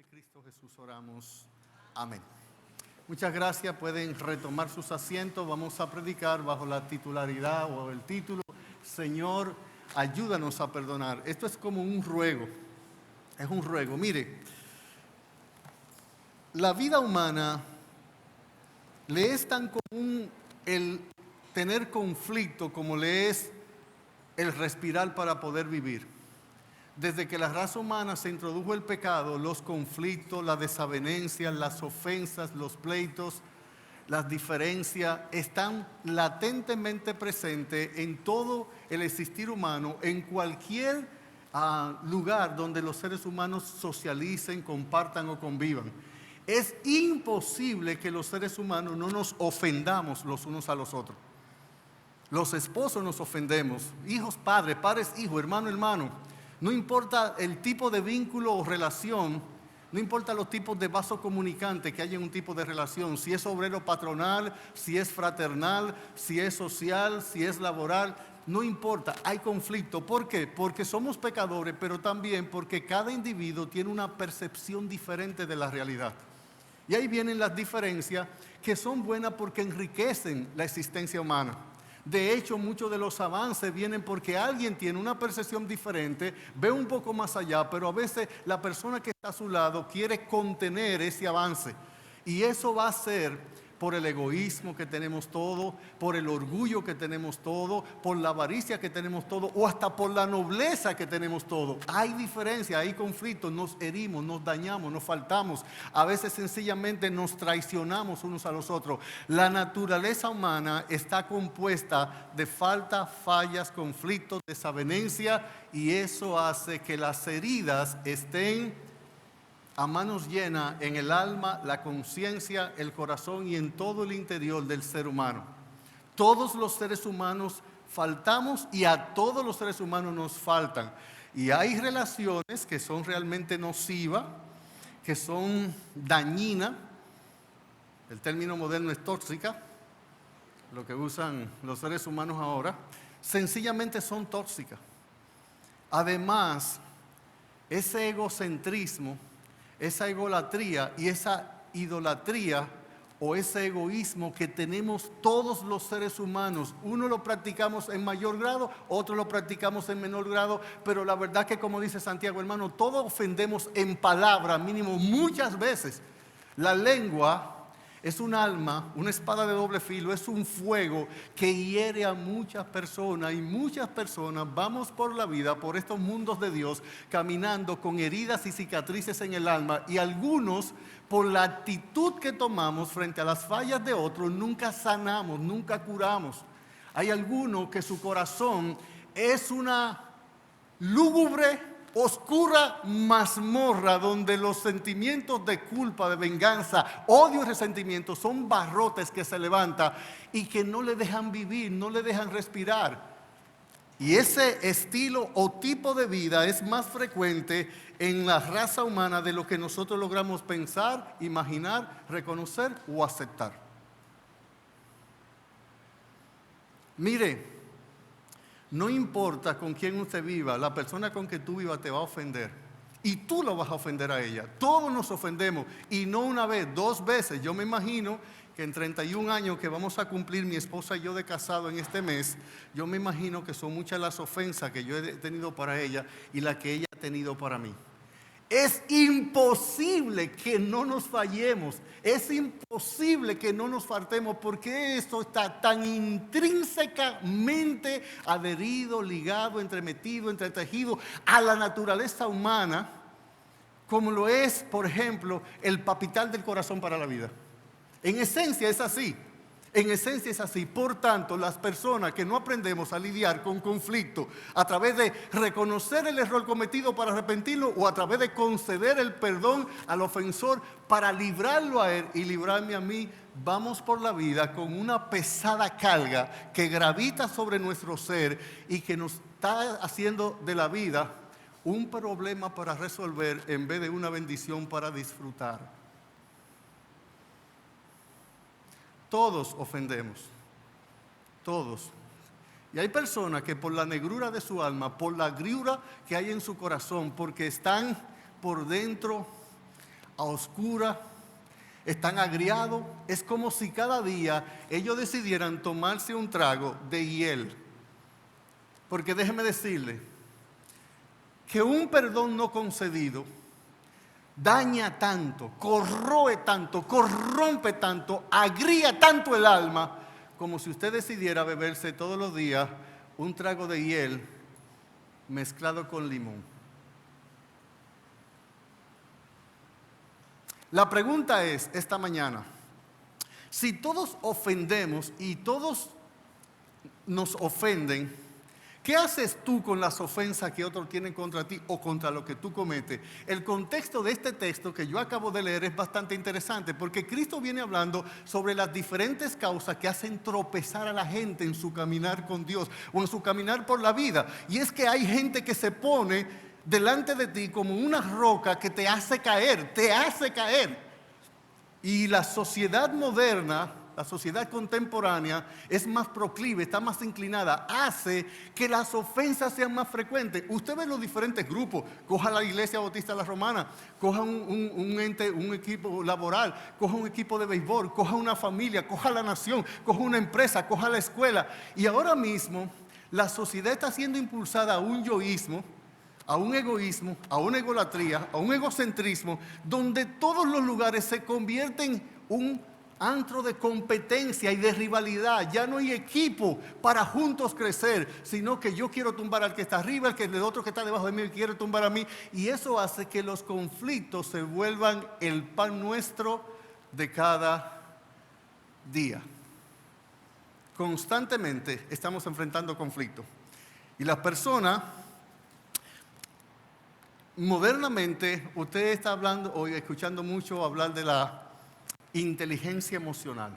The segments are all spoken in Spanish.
Cristo Jesús oramos. Amén. Muchas gracias. Pueden retomar sus asientos. Vamos a predicar bajo la titularidad o el título: Señor, ayúdanos a perdonar. Esto es como un ruego. Es un ruego. Mire, la vida humana le es tan común el tener conflicto como le es el respirar para poder vivir. Desde que la raza humana se introdujo el pecado, los conflictos, las desavenencias, las ofensas, los pleitos, las diferencias están latentemente presentes en todo el existir humano, en cualquier lugar donde los seres humanos socialicen, compartan o convivan. Es imposible que los seres humanos no nos ofendamos los unos a los otros. Los esposos nos ofendemos, hijos, padres, padres, hijos, hermano, hermano. No importa el tipo de vínculo o relación, no importa los tipos de vaso comunicante que haya en un tipo de relación, si es obrero patronal, si es fraternal, si es social, si es laboral, no importa, hay conflicto. ¿Por qué? Porque somos pecadores, pero también porque cada individuo tiene una percepción diferente de la realidad. Y ahí vienen las diferencias que son buenas porque enriquecen la existencia humana. De hecho, muchos de los avances vienen porque alguien tiene una percepción diferente, ve un poco más allá, pero a veces la persona que está a su lado quiere contener ese avance. Y eso va a ser por el egoísmo que tenemos todos, por el orgullo que tenemos todos, por la avaricia que tenemos todos, o hasta por la nobleza que tenemos todos. Hay diferencia, hay conflictos, nos herimos, nos dañamos, nos faltamos. A veces sencillamente nos traicionamos unos a los otros. La naturaleza humana está compuesta de falta, fallas, conflictos, desavenencia, y eso hace que las heridas estén a manos llenas en el alma, la conciencia, el corazón y en todo el interior del ser humano. Todos los seres humanos faltamos y a todos los seres humanos nos faltan. Y hay relaciones que son realmente nocivas, que son dañinas. El término moderno es tóxica, lo que usan los seres humanos ahora. Sencillamente son tóxicas. Además, ese egocentrismo, esa egolatría y esa idolatría o ese egoísmo que tenemos todos los seres humanos, uno lo practicamos en mayor grado, otro lo practicamos en menor grado, pero la verdad que, como dice Santiago, hermano, todos ofendemos en palabra, mínimo muchas veces. La lengua es un alma, una espada de doble filo, es un fuego que hiere a muchas personas, y muchas personas vamos por la vida, por estos mundos de Dios, caminando con heridas y cicatrices en el alma, y algunos, por la actitud que tomamos frente a las fallas de otros, nunca sanamos, nunca curamos. Hay algunos que su corazón es una lúgubre, oscura mazmorra donde los sentimientos de culpa, de venganza, odio y resentimiento son barrotes que se levantan y que no le dejan vivir, no le dejan respirar. Y ese estilo o tipo de vida es más frecuente en la raza humana de lo que nosotros logramos pensar, imaginar, reconocer o aceptar. Mire, no importa con quién usted viva, la persona con que tú vivas te va a ofender. Y tú lo vas a ofender a ella. Todos nos ofendemos. Y no una vez, dos veces. Yo me imagino que en 31 años que vamos a cumplir mi esposa y yo de casado en este mes, yo me imagino que son muchas las ofensas que yo he tenido para ella y las que ella ha tenido para mí. Es imposible que no nos fallemos, es imposible que no nos faltemos, porque esto está tan intrínsecamente adherido, ligado, entremetido, entretejido a la naturaleza humana, como lo es, por ejemplo, el papital del corazón para la vida. En esencia es así. En esencia es así. Por tanto, las personas que no aprendemos a lidiar con conflicto a través de reconocer el error cometido para arrepentirlo, o a través de conceder el perdón al ofensor para librarlo a él y librarme a mí, vamos por la vida con una pesada carga que gravita sobre nuestro ser y que nos está haciendo de la vida un problema para resolver en vez de una bendición para disfrutar. Todos ofendemos, todos. Y hay personas que por la negrura de su alma, por la agriura que hay en su corazón, porque están por dentro a oscuras, están agriados. Es como si cada día ellos decidieran tomarse un trago de hiel. Porque déjeme decirle que un perdón no concedido daña tanto, corroe tanto, corrompe tanto, agria tanto el alma, como si usted decidiera beberse todos los días un trago de hiel mezclado con limón. La pregunta es, esta mañana, si todos ofendemos y todos nos ofenden, ¿qué haces tú con las ofensas que otros tienen contra ti o contra lo que tú cometes? El contexto de este texto que yo acabo de leer es bastante interesante porque Cristo viene hablando sobre las diferentes causas que hacen tropezar a la gente en su caminar con Dios o en su caminar por la vida. Y es que hay gente que se pone delante de ti como una roca que te hace caer, te hace caer. Y la sociedad moderna, la sociedad contemporánea es más proclive, está más inclinada, hace que las ofensas sean más frecuentes. Usted ve los diferentes grupos, coja la Iglesia Bautista de la Romana, coja un equipo laboral, coja un equipo de béisbol, coja una familia, coja la nación, coja una empresa, coja la escuela. Y ahora mismo la sociedad está siendo impulsada a un yoísmo, a un egoísmo, a una egolatría, a un egocentrismo, donde todos los lugares se convierten en un antro de competencia y de rivalidad. Ya no hay equipo para juntos crecer, sino que yo quiero tumbar al que está arriba, el otro que está debajo de mí quiere tumbar a mí. Y eso hace que los conflictos se vuelvan el pan nuestro de cada día. Constantemente estamos enfrentando conflictos. Y las personas, modernamente, usted está hablando o escuchando mucho hablar de la inteligencia emocional.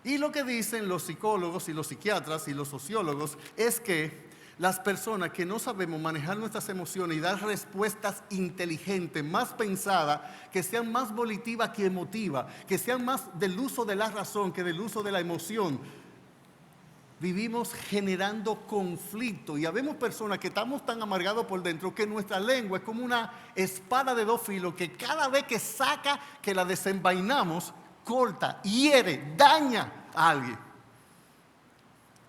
Y lo que dicen los psicólogos y los psiquiatras y los sociólogos es que las personas que no sabemos manejar nuestras emociones y dar respuestas inteligentes, más pensadas, que sean más volitivas que emotivas, que sean más del uso de la razón que del uso de la emoción, vivimos generando conflicto. Y habemos personas que estamos tan amargados por dentro que nuestra lengua es como una espada de dos filos que cada vez que saca, que la desenvainamos, corta, hiere, daña a alguien.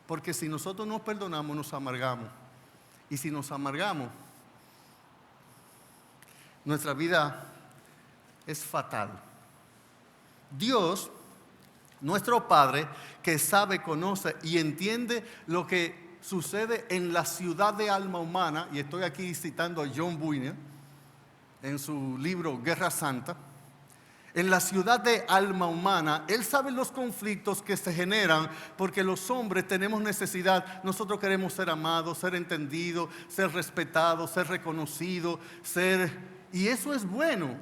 Porque si nosotros nos perdonamos, nos amargamos. Y si nos amargamos, nuestra vida es fatal. Dios, nuestro Padre, que sabe, conoce y entiende lo que sucede en la ciudad de alma humana, y estoy aquí citando a John Bunyan en su libro Guerra Santa. En la ciudad de alma humana, Él sabe los conflictos que se generan porque los hombres tenemos necesidad. Nosotros queremos ser amados, ser entendidos, ser respetados, ser reconocidos, y eso es bueno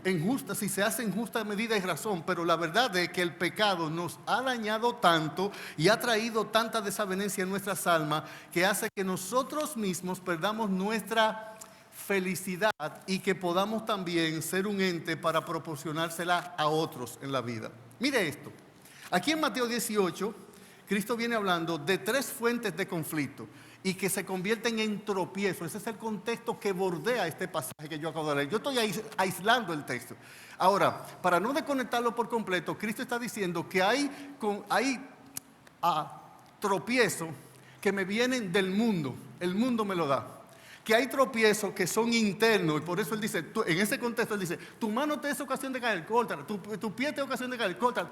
si se hace en justa medida y razón, pero la verdad es que el pecado nos ha dañado tanto y ha traído tanta desavenencia en nuestras almas que hace que nosotros mismos perdamos nuestra felicidad y que podamos también ser un ente para proporcionársela a otros en la vida. Mire esto, aquí en Mateo 18, Cristo viene hablando de 3 fuentes de conflicto y que se convierten en tropiezos. Ese es el contexto que bordea este pasaje que yo acabo de leer. Yo estoy aislando el texto. Ahora, para no desconectarlo por completo, Cristo está diciendo que hay tropiezos que me vienen del mundo. El mundo me lo da. Que hay tropiezos que son internos, y por eso Él dice, en ese contexto Él dice, tu mano te es ocasión de caer, córtala, tu pie te es ocasión de caer, córtala.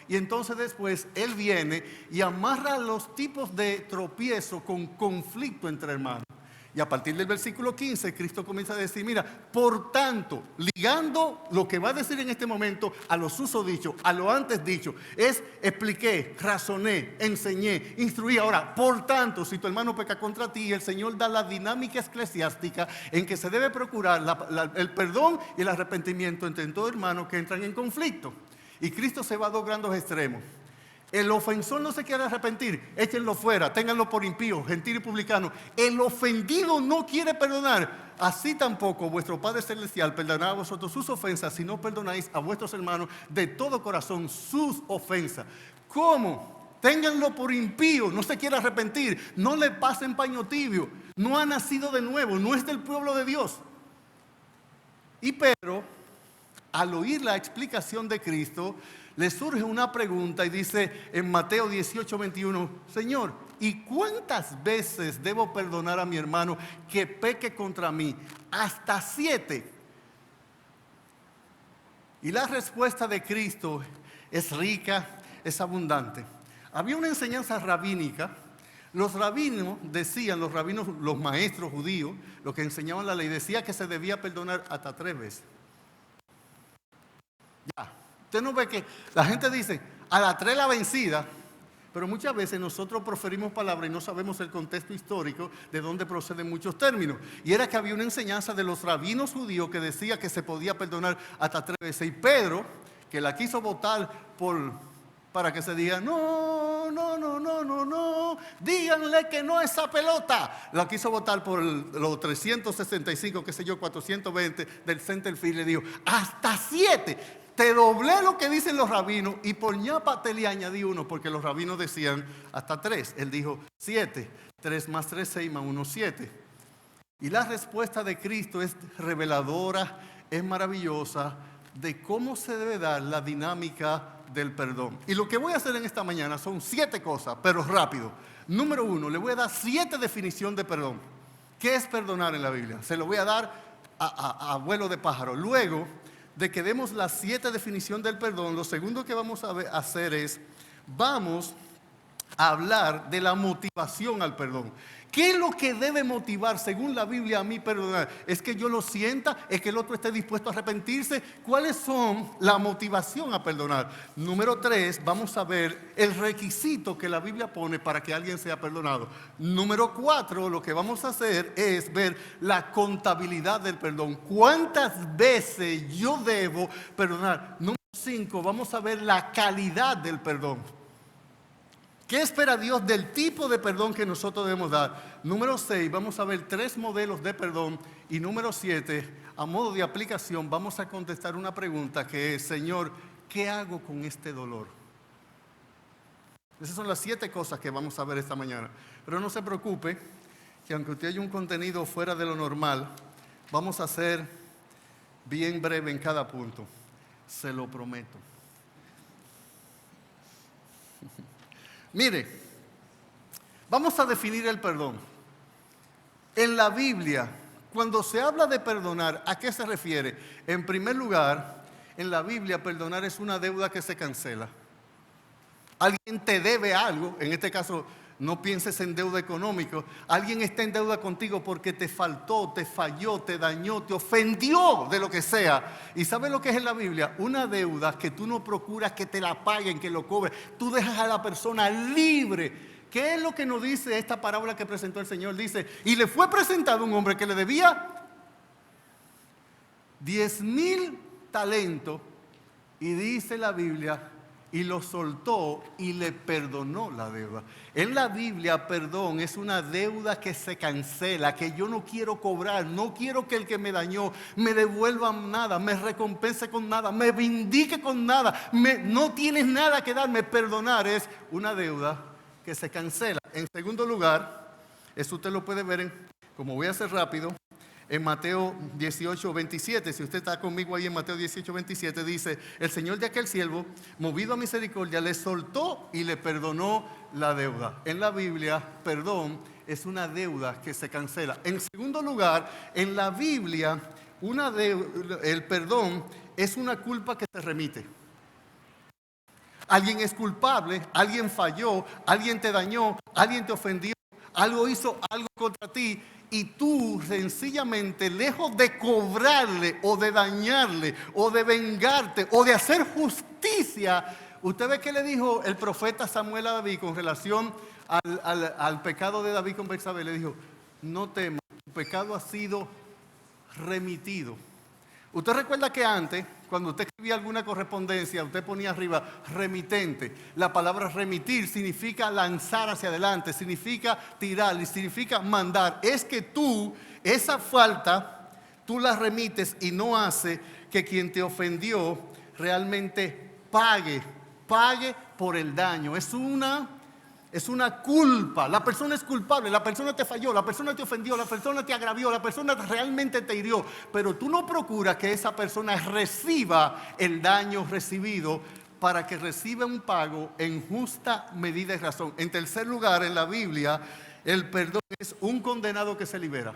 Y entonces después Él viene y amarra los tipos de tropiezo con conflicto entre hermanos. Y a partir del versículo 15, Cristo comienza a decir, mira, por tanto, ligando lo que va a decir en este momento a lo susodicho, a lo antes dicho, expliqué, razoné, enseñé, instruí. Ahora, por tanto, si tu hermano peca contra ti, el Señor da la dinámica eclesiástica en que se debe procurar el perdón y el arrepentimiento entre todos hermanos que entran en conflicto. Y Cristo se va a 2 grandes extremos. El ofensor no se quiere arrepentir, échenlo fuera, ténganlo por impío, gentil y publicano. El ofendido no quiere perdonar. Así tampoco vuestro Padre Celestial perdonará a vosotros sus ofensas si no perdonáis a vuestros hermanos de todo corazón sus ofensas. ¿Cómo? Ténganlo por impío, no se quiere arrepentir, no le pasen paño tibio, no ha nacido de nuevo, no es del pueblo de Dios. Y Pedro al oír la explicación de Cristo, le surge una pregunta y dice en Mateo 18:21, Señor, ¿y cuántas veces debo perdonar a mi hermano que peque contra mí? ¿Hasta 7? Y la respuesta de Cristo es rica, es abundante. Había una enseñanza rabínica. Los rabinos decían, los maestros judíos, los que enseñaban la ley, decían que se debía perdonar hasta 3 veces. Ya, usted no ve que la gente dice, a la 3 la vencida, pero muchas veces nosotros proferimos palabras y no sabemos el contexto histórico de dónde proceden muchos términos. Y era que había una enseñanza de los rabinos judíos que decía que se podía perdonar hasta 3 veces. Y Pedro, que la quiso votar para que se diga, no, díganle que no esa pelota. La quiso votar por los 365, qué sé yo, 420 del Centerfield. Le dijo, hasta 7. Te doblé lo que dicen los rabinos y por ñapa te le añadí 1, porque los rabinos decían hasta 3. Él dijo 7. 3 más 3, 6 más 1, 7. Y la respuesta de Cristo es reveladora, es maravillosa de cómo se debe dar la dinámica del perdón. Y lo que voy a hacer en esta mañana son 7 cosas, pero rápido. Número 1, le voy a dar 7 definiciones de perdón. ¿Qué es perdonar en la Biblia? Se lo voy a dar a vuelo de pájaro. Luego de que demos las 7 definiciones del perdón, lo segundo que vamos a hacer es, vamos a hablar de la motivación al perdón. ¿Qué es lo que debe motivar, según la Biblia, a mí perdonar? ¿Es que yo lo sienta? ¿Es que el otro esté dispuesto a arrepentirse? ¿Cuáles son la motivación a perdonar? Número 3, vamos a ver el requisito que la Biblia pone para que alguien sea perdonado. Número 4, lo que vamos a hacer es ver la contabilidad del perdón. ¿Cuántas veces yo debo perdonar? Número 5, vamos a ver la calidad del perdón. ¿Qué espera Dios del tipo de perdón que nosotros debemos dar? Número 6, vamos a ver 3 modelos de perdón. Y número 7, a modo de aplicación, vamos a contestar una pregunta que es, Señor, ¿qué hago con este dolor? Esas son las 7 cosas que vamos a ver esta mañana. Pero no se preocupe, que aunque usted haya un contenido fuera de lo normal, vamos a ser bien breve en cada punto. Se lo prometo. Mire, vamos a definir el perdón. En la Biblia, cuando se habla de perdonar, ¿a qué se refiere? En primer lugar, en la Biblia, perdonar es una deuda que se cancela. Alguien te debe algo, en este caso, no pienses en deuda económica. Alguien está en deuda contigo porque te faltó, te falló, te dañó, te ofendió de lo que sea. ¿Y sabes lo que es en la Biblia? Una deuda que tú no procuras que te la paguen, que lo cobren. Tú dejas a la persona libre. ¿Qué es lo que nos dice esta parábola que presentó el Señor? Dice, y le fue presentado un hombre que le debía 10,000 talentos. Y dice la Biblia, y lo soltó y le perdonó la deuda. En la Biblia, perdón es una deuda que se cancela, que yo no quiero cobrar, no quiero que el que me dañó me devuelva nada, me recompense con nada, me vindique con nada, no tienes nada que darme. Perdonar es una deuda que se cancela. En segundo lugar, eso usted lo puede ver como voy a hacer rápido, en Mateo 18:27, si usted está conmigo ahí en Mateo 18:27, dice, el Señor de aquel siervo, movido a misericordia, le soltó y le perdonó la deuda. En la Biblia, perdón es una deuda que se cancela. En segundo lugar, en la Biblia, el perdón es una culpa que se remite. Alguien es culpable, alguien falló, alguien te dañó, alguien te ofendió, algo hizo algo contra ti. Y tú sencillamente, lejos de cobrarle o de dañarle o de vengarte o de hacer justicia, usted ve que le dijo el profeta Samuel a David con relación al pecado de David con Betsabé. Le dijo, no temas, tu pecado ha sido remitido. Usted recuerda que antes, cuando usted escribía alguna correspondencia, usted ponía arriba remitente. La palabra remitir significa lanzar hacia adelante, significa tirar y significa mandar. Es que tú, esa falta, tú la remites y no hace que quien te ofendió realmente pague por el daño. Es una Es una culpa. La persona es culpable, la persona te falló, la persona te ofendió, la persona te agravió, la persona realmente te hirió. Pero tú no procuras que esa persona reciba el daño recibido para que reciba un pago en justa medida y razón. En tercer lugar, en la Biblia, el perdón es un condenado que se libera.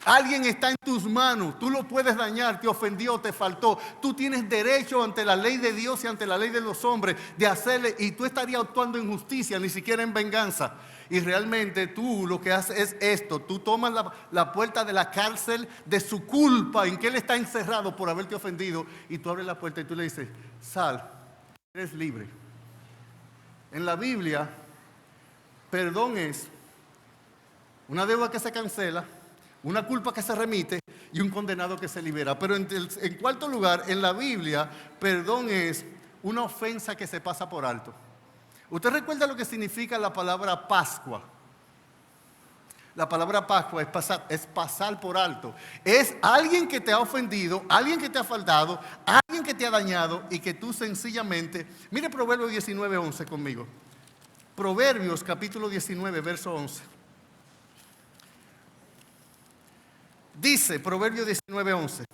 Alguien está en tus manos, tú lo puedes dañar, te ofendió, te faltó. Tú tienes derecho ante la ley de Dios y ante la ley de los hombres de hacerle, y tú estarías actuando en justicia, ni siquiera en venganza. Y realmente tú lo que haces es esto, tú tomas la puerta de la cárcel de su culpa, en que él está encerrado por haberte ofendido, y tú abres la puerta y tú le dices, sal, eres libre. En la Biblia, perdón es una deuda que se cancela, una culpa que se remite y un condenado que se libera. Pero en cuarto lugar, en la Biblia, perdón es una ofensa que se pasa por alto. ¿Usted recuerda lo que significa la palabra Pascua? La palabra Pascua es pasar por alto. Es alguien que te ha ofendido, alguien que te ha faltado, alguien que te ha dañado y que tú sencillamente... Mire Proverbios 19:11 conmigo. Proverbios capítulo 19, verso 11. Dice Proverbios 19:11.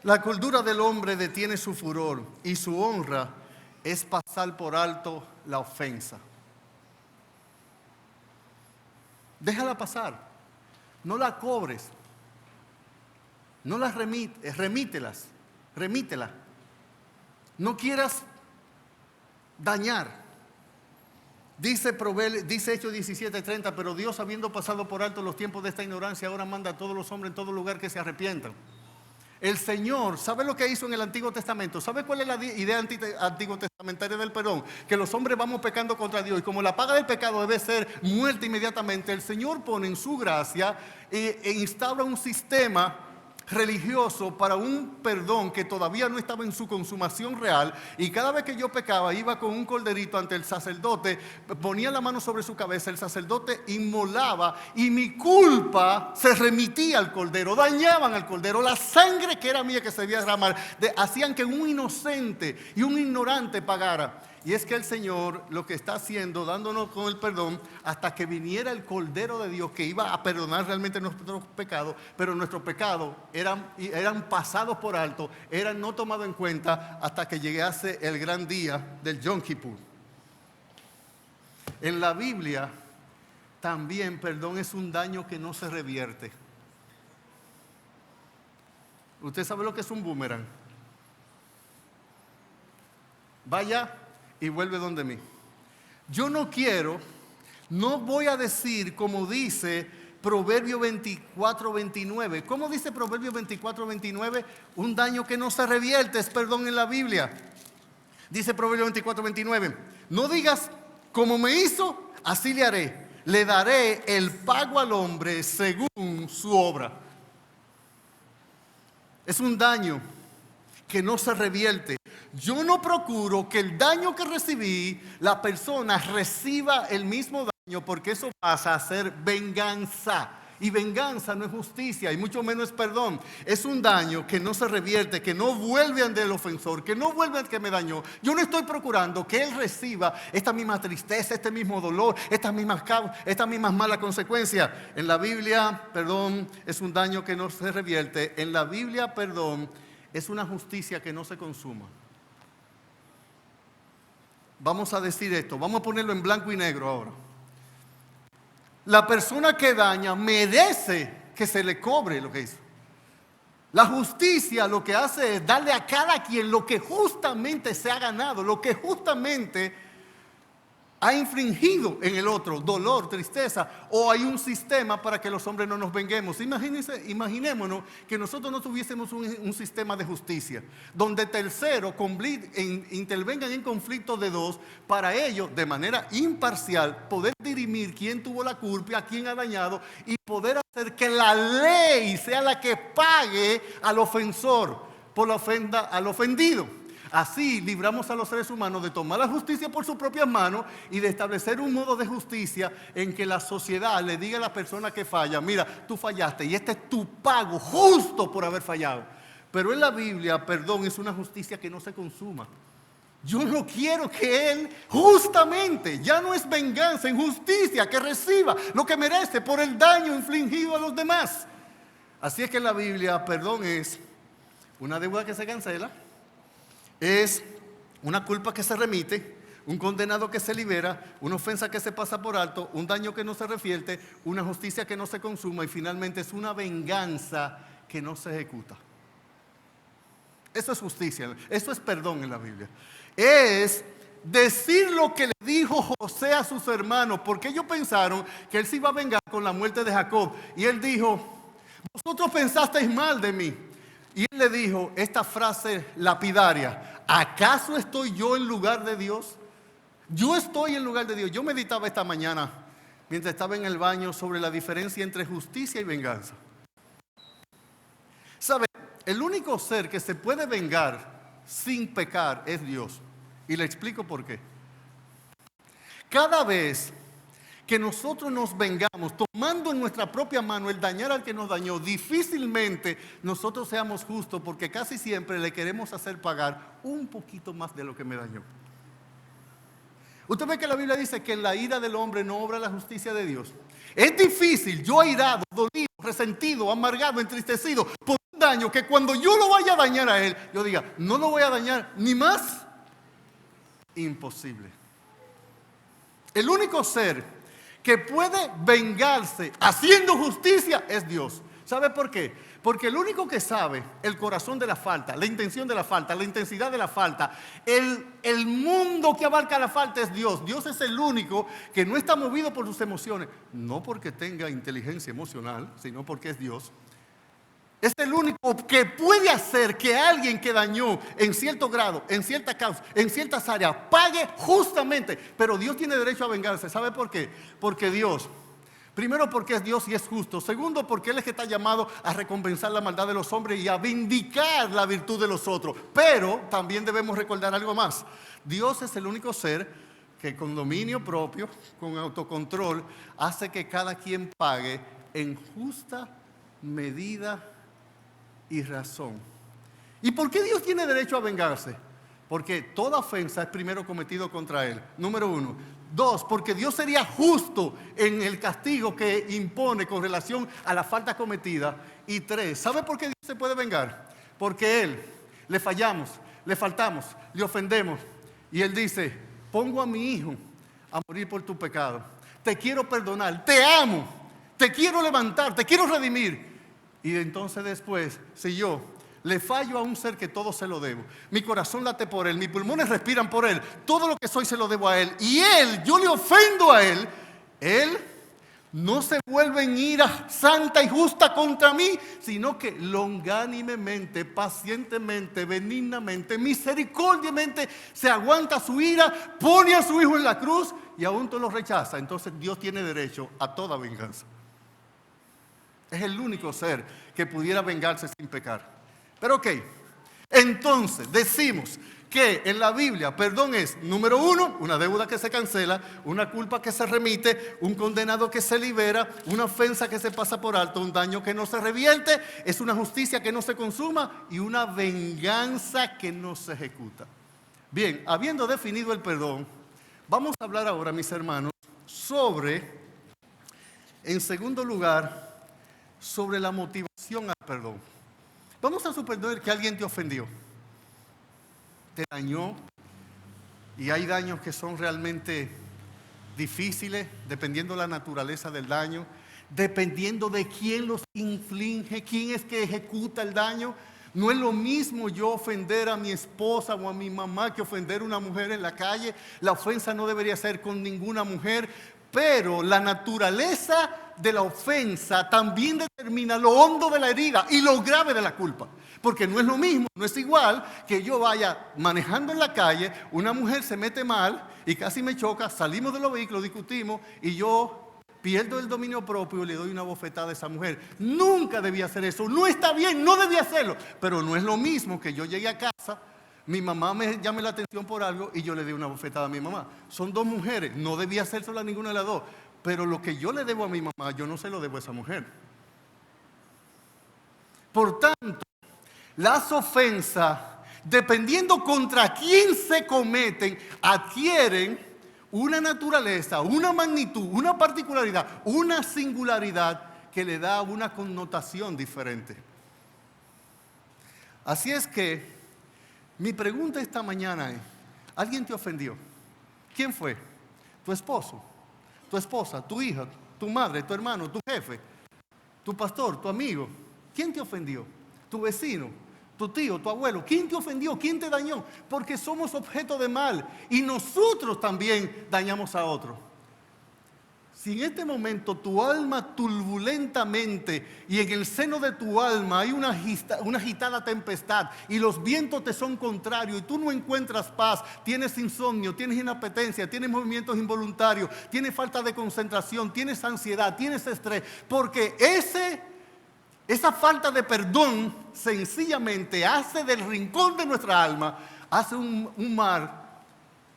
La cordura del hombre detiene su furor y su honra es pasar por alto la ofensa. Déjala pasar, no la cobres, no las remítelas. No quieras dañar. Dice Hechos 17:30, pero Dios, habiendo pasado por alto los tiempos de esta ignorancia, ahora manda a todos los hombres en todo lugar que se arrepientan. El Señor, ¿sabe lo que hizo en el Antiguo Testamento? ¿Sabe cuál es la idea antiguo testamentaria del perdón? Que los hombres vamos pecando contra Dios y como la paga del pecado debe ser muerte inmediatamente, el Señor pone en su gracia e instaura un sistema religioso para un perdón que todavía no estaba en su consumación real, y cada vez que yo pecaba iba con un corderito ante el sacerdote, ponía la mano sobre su cabeza, el sacerdote inmolaba y mi culpa se remitía al cordero, dañaban al cordero, la sangre que era mía que se debía derramar, hacían que un inocente y un ignorante pagara. Y es que el Señor lo que está haciendo, dándonos con el perdón, hasta que viniera el Cordero de Dios que iba a perdonar realmente nuestros pecados, pero nuestros pecados eran pasados por alto, eran no tomados en cuenta hasta que llegase el gran día del Yom Kippur. En la Biblia también perdón es un daño que no se revierte. ¿Usted sabe lo que es un boomerang? Vaya y vuelve donde mí. Yo no voy a decir como dice Proverbio 24:29. ¿Cómo dice Proverbio 24:29? Un daño que no se revierte es perdón en la Biblia. Dice Proverbio 24:29. No digas como me hizo, así le haré. Le daré el pago al hombre según su obra. Es un daño que no se revierte. Yo no procuro que el daño que recibí, la persona reciba el mismo daño, porque eso pasa a ser venganza. Y venganza no es justicia, y mucho menos es perdón. Es un daño que no se revierte, que no vuelve ante el ofensor, que no vuelve al que me dañó. Yo no estoy procurando que él reciba esta misma tristeza, este mismo dolor, estas mismas malas consecuencias. En la Biblia, perdón es un daño que no se revierte. En la Biblia, perdón es una justicia que no se consuma. Vamos a decir esto, vamos a ponerlo en blanco y negro ahora. La persona que daña merece que se le cobre lo que hizo. La justicia lo que hace es darle a cada quien lo que justamente se ha ganado, lo que justamente ha infringido en el otro, dolor, tristeza, o hay un sistema para que los hombres no nos venguemos. Imaginémonos que nosotros no tuviésemos un sistema de justicia, donde terceros intervengan en conflictos de dos, para ellos, de manera imparcial, poder dirimir quién tuvo la culpa, a quién ha dañado, y poder hacer que la ley sea la que pague al ofensor por la ofenda al ofendido. Así libramos a los seres humanos de tomar la justicia por sus propias manos y de establecer un modo de justicia en que la sociedad le diga a la persona que falla: mira, tú fallaste y este es tu pago justo por haber fallado. Pero en la Biblia, perdón es una justicia que no se consuma. Yo no quiero que Él justamente, ya no es venganza, en justicia, que reciba lo que merece por el daño infligido a los demás. Así es que en la Biblia, perdón es una deuda que se cancela, es una culpa que se remite, un condenado que se libera, una ofensa que se pasa por alto, un daño que no se refierte, una justicia que no se consuma y finalmente es una venganza que no se ejecuta. Eso es justicia, eso es perdón en la Biblia. Es decir lo que le dijo José a sus hermanos, porque ellos pensaron que él se iba a vengar con la muerte de Jacob. Y él dijo: vosotros pensasteis mal de mí. Y él le dijo esta frase lapidaria: ¿acaso estoy yo en lugar de Dios? Yo estoy en lugar de Dios. Yo meditaba esta mañana, mientras estaba en el baño, sobre la diferencia entre justicia y venganza. ¿Sabe? El único ser que se puede vengar sin pecar es Dios. Y le explico por qué. Cada vez que nosotros nos vengamos tomando en nuestra propia mano el dañar al que nos dañó, difícilmente nosotros seamos justos, porque casi siempre le queremos hacer pagar un poquito más de lo que me dañó. Usted ve que la Biblia dice que en la ira del hombre no obra la justicia de Dios. Es difícil, yo airado, dolido, resentido, amargado, entristecido por un daño, que cuando yo lo vaya a dañar a él, yo diga: no lo voy a dañar ni más. Imposible. El único ser que puede vengarse haciendo justicia es Dios. ¿Sabe por qué? Porque el único que sabe el corazón de la falta, la intención de la falta, la intensidad de la falta, el mundo que abarca la falta es Dios. Dios es el único que no está movido por sus emociones, no porque tenga inteligencia emocional, sino porque es Dios. Es el único que puede hacer que alguien que dañó en cierto grado, en cierta causa, en ciertas áreas, pague justamente. Pero Dios tiene derecho a vengarse. ¿Sabe por qué? Porque Dios, primero porque es Dios y es justo. Segundo, porque Él es que está llamado a recompensar la maldad de los hombres y a vindicar la virtud de los otros. Pero también debemos recordar algo más. Dios es el único ser que con dominio propio, con autocontrol, hace que cada quien pague en justa medida y razón. ¿Y por qué Dios tiene derecho a vengarse? Porque toda ofensa es primero cometido contra Él, número uno. Dos, porque Dios sería justo en el castigo que impone con relación a la falta cometida. Y tres, ¿sabe por qué Dios se puede vengar? Porque Él, le fallamos, le faltamos, le ofendemos. Y Él dice: pongo a mi hijo a morir por tu pecado. Te quiero perdonar, te amo, te quiero levantar, te quiero redimir. Y entonces después, si yo le fallo a un ser que todo se lo debo, mi corazón late por Él, mis pulmones respiran por Él, todo lo que soy se lo debo a Él, y Él, yo le ofendo a Él, Él no se vuelve en ira santa y justa contra mí, sino que longánimemente, pacientemente, benignamente, misericordiamente se aguanta su ira, pone a su hijo en la cruz y aún todo lo rechaza. Entonces Dios tiene derecho a toda venganza. Es el único ser que pudiera vengarse sin pecar. Pero ok, entonces decimos que en la Biblia perdón es, número uno, una deuda que se cancela, una culpa que se remite, un condenado que se libera, una ofensa que se pasa por alto, un daño que no se revierte, es una justicia que no se consuma y una venganza que no se ejecuta. Bien, habiendo definido el perdón, vamos a hablar ahora, mis hermanos, sobre, en segundo lugar, sobre la motivación al perdón. Vamos a suponer que alguien te ofendió, te dañó, y hay daños que son realmente difíciles, dependiendo de la naturaleza del daño, dependiendo de quién los inflige, quién es que ejecuta el daño. No es lo mismo yo ofender a mi esposa o a mi mamá que ofender a una mujer en la calle. La ofensa no debería ser con ninguna mujer, pero la naturaleza de la ofensa también determina lo hondo de la herida y lo grave de la culpa. Porque no es lo mismo, no es igual que yo vaya manejando en la calle, una mujer se mete mal y casi me choca, salimos de los vehículos, discutimos y yo pierdo el dominio propio y le doy una bofetada a esa mujer. Nunca debía hacer eso, no está bien, no debía hacerlo. Pero no es lo mismo que yo llegue a casa, Mi mamá me llame la atención por algo y yo le doy una bofetada a mi mamá. Son dos mujeres, no debía hacérselo a ninguna de las dos. Pero lo que yo le debo a mi mamá, yo no se lo debo a esa mujer. Por tanto, las ofensas, dependiendo contra quién se cometen, adquieren una naturaleza, una magnitud, una particularidad, una singularidad que le da una connotación diferente. Así es que mi pregunta esta mañana es, ¿alguien te ofendió? ¿Quién fue? ¿Tu esposo? ¿Tu esposa? ¿Tu hija? ¿Tu madre? ¿Tu hermano? ¿Tu jefe? ¿Tu pastor? ¿Tu amigo? ¿Quién te ofendió? ¿Tu vecino? ¿Tu tío? ¿Tu abuelo? ¿Quién te ofendió? ¿Quién te dañó? Porque somos objeto de mal y nosotros también dañamos a otros. Si en este momento tu alma turbulentamente y en el seno de tu alma hay una agitada tempestad y los vientos te son contrarios y tú no encuentras paz, tienes insomnio, tienes inapetencia, tienes movimientos involuntarios, tienes falta de concentración, tienes ansiedad, tienes estrés, porque esa falta de perdón sencillamente hace del rincón de nuestra alma, hace un mar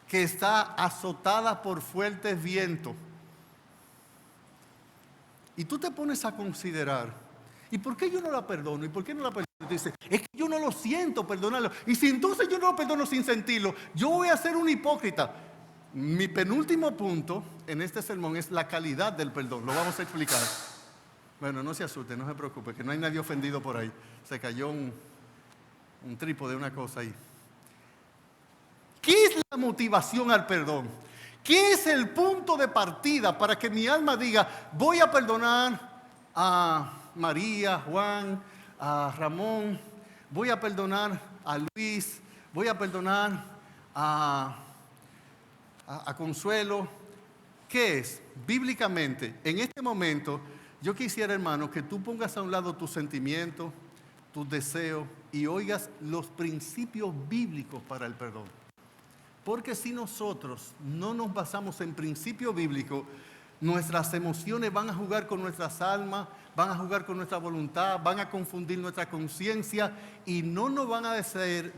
que está azotada por fuertes vientos. Y tú te pones a considerar, ¿y por qué yo no la perdono? ¿Y por qué no la perdono? Y tú dices, es que yo no lo siento perdonarlo. Y si entonces yo no lo perdono sin sentirlo, yo voy a ser un hipócrita. Mi penúltimo punto en este sermón es la calidad del perdón. Lo vamos a explicar. Bueno, no se asuste, no se preocupe, que no hay nadie ofendido por ahí. Se cayó un trípode, una cosa ahí. ¿Qué es la motivación al perdón? ¿Qué es el punto de partida para que mi alma diga, voy a perdonar a María, Juan, a Ramón, voy a perdonar a Luis, voy a perdonar a Consuelo? ¿Qué es? Bíblicamente, en este momento, yo quisiera, hermano, que tú pongas a un lado tus sentimientos, tus deseos y oigas los principios bíblicos para el perdón. Porque si nosotros no nos basamos en principios bíblicos, nuestras emociones van a jugar con nuestras almas, van a jugar con nuestra voluntad, van a confundir nuestra conciencia y no nos van a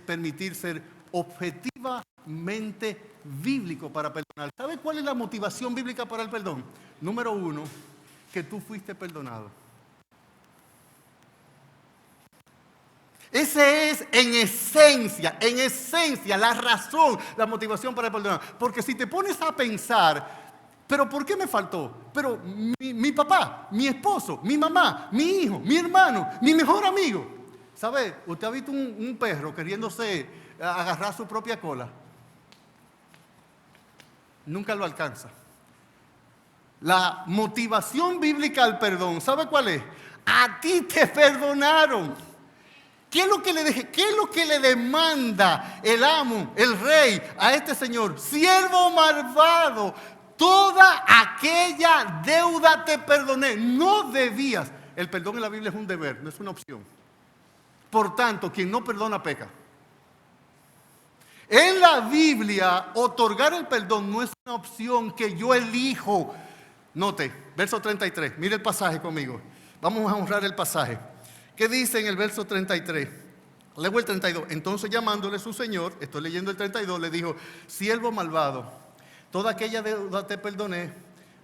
permitir ser objetivamente bíblicos para perdonar. ¿Sabe cuál es la motivación bíblica para el perdón? Número 1, que tú fuiste perdonado. Ese es en esencia, la razón, la motivación para perdonar. Porque si te pones a pensar, ¿pero por qué me faltó? Pero mi papá, mi esposo, mi mamá, mi hijo, mi hermano, mi mejor amigo. ¿Sabe? Usted ha visto un perro queriéndose agarrar su propia cola. Nunca lo alcanza. La motivación bíblica al perdón, ¿sabe cuál es? A ti te perdonaron. ¿Qué es lo que le demanda el amo, el rey, a este señor? Siervo malvado, toda aquella deuda te perdoné. No debías. El perdón en la Biblia es un deber, no es una opción. Por tanto, quien no perdona peca. En la Biblia, otorgar el perdón no es una opción que yo elijo. Note, verso 33, mire el pasaje conmigo. Vamos a honrar el pasaje. ¿Qué dice en el verso 33? Leo el 32. Entonces llamándole su señor, estoy leyendo el 32, le dijo, siervo malvado, toda aquella deuda te perdoné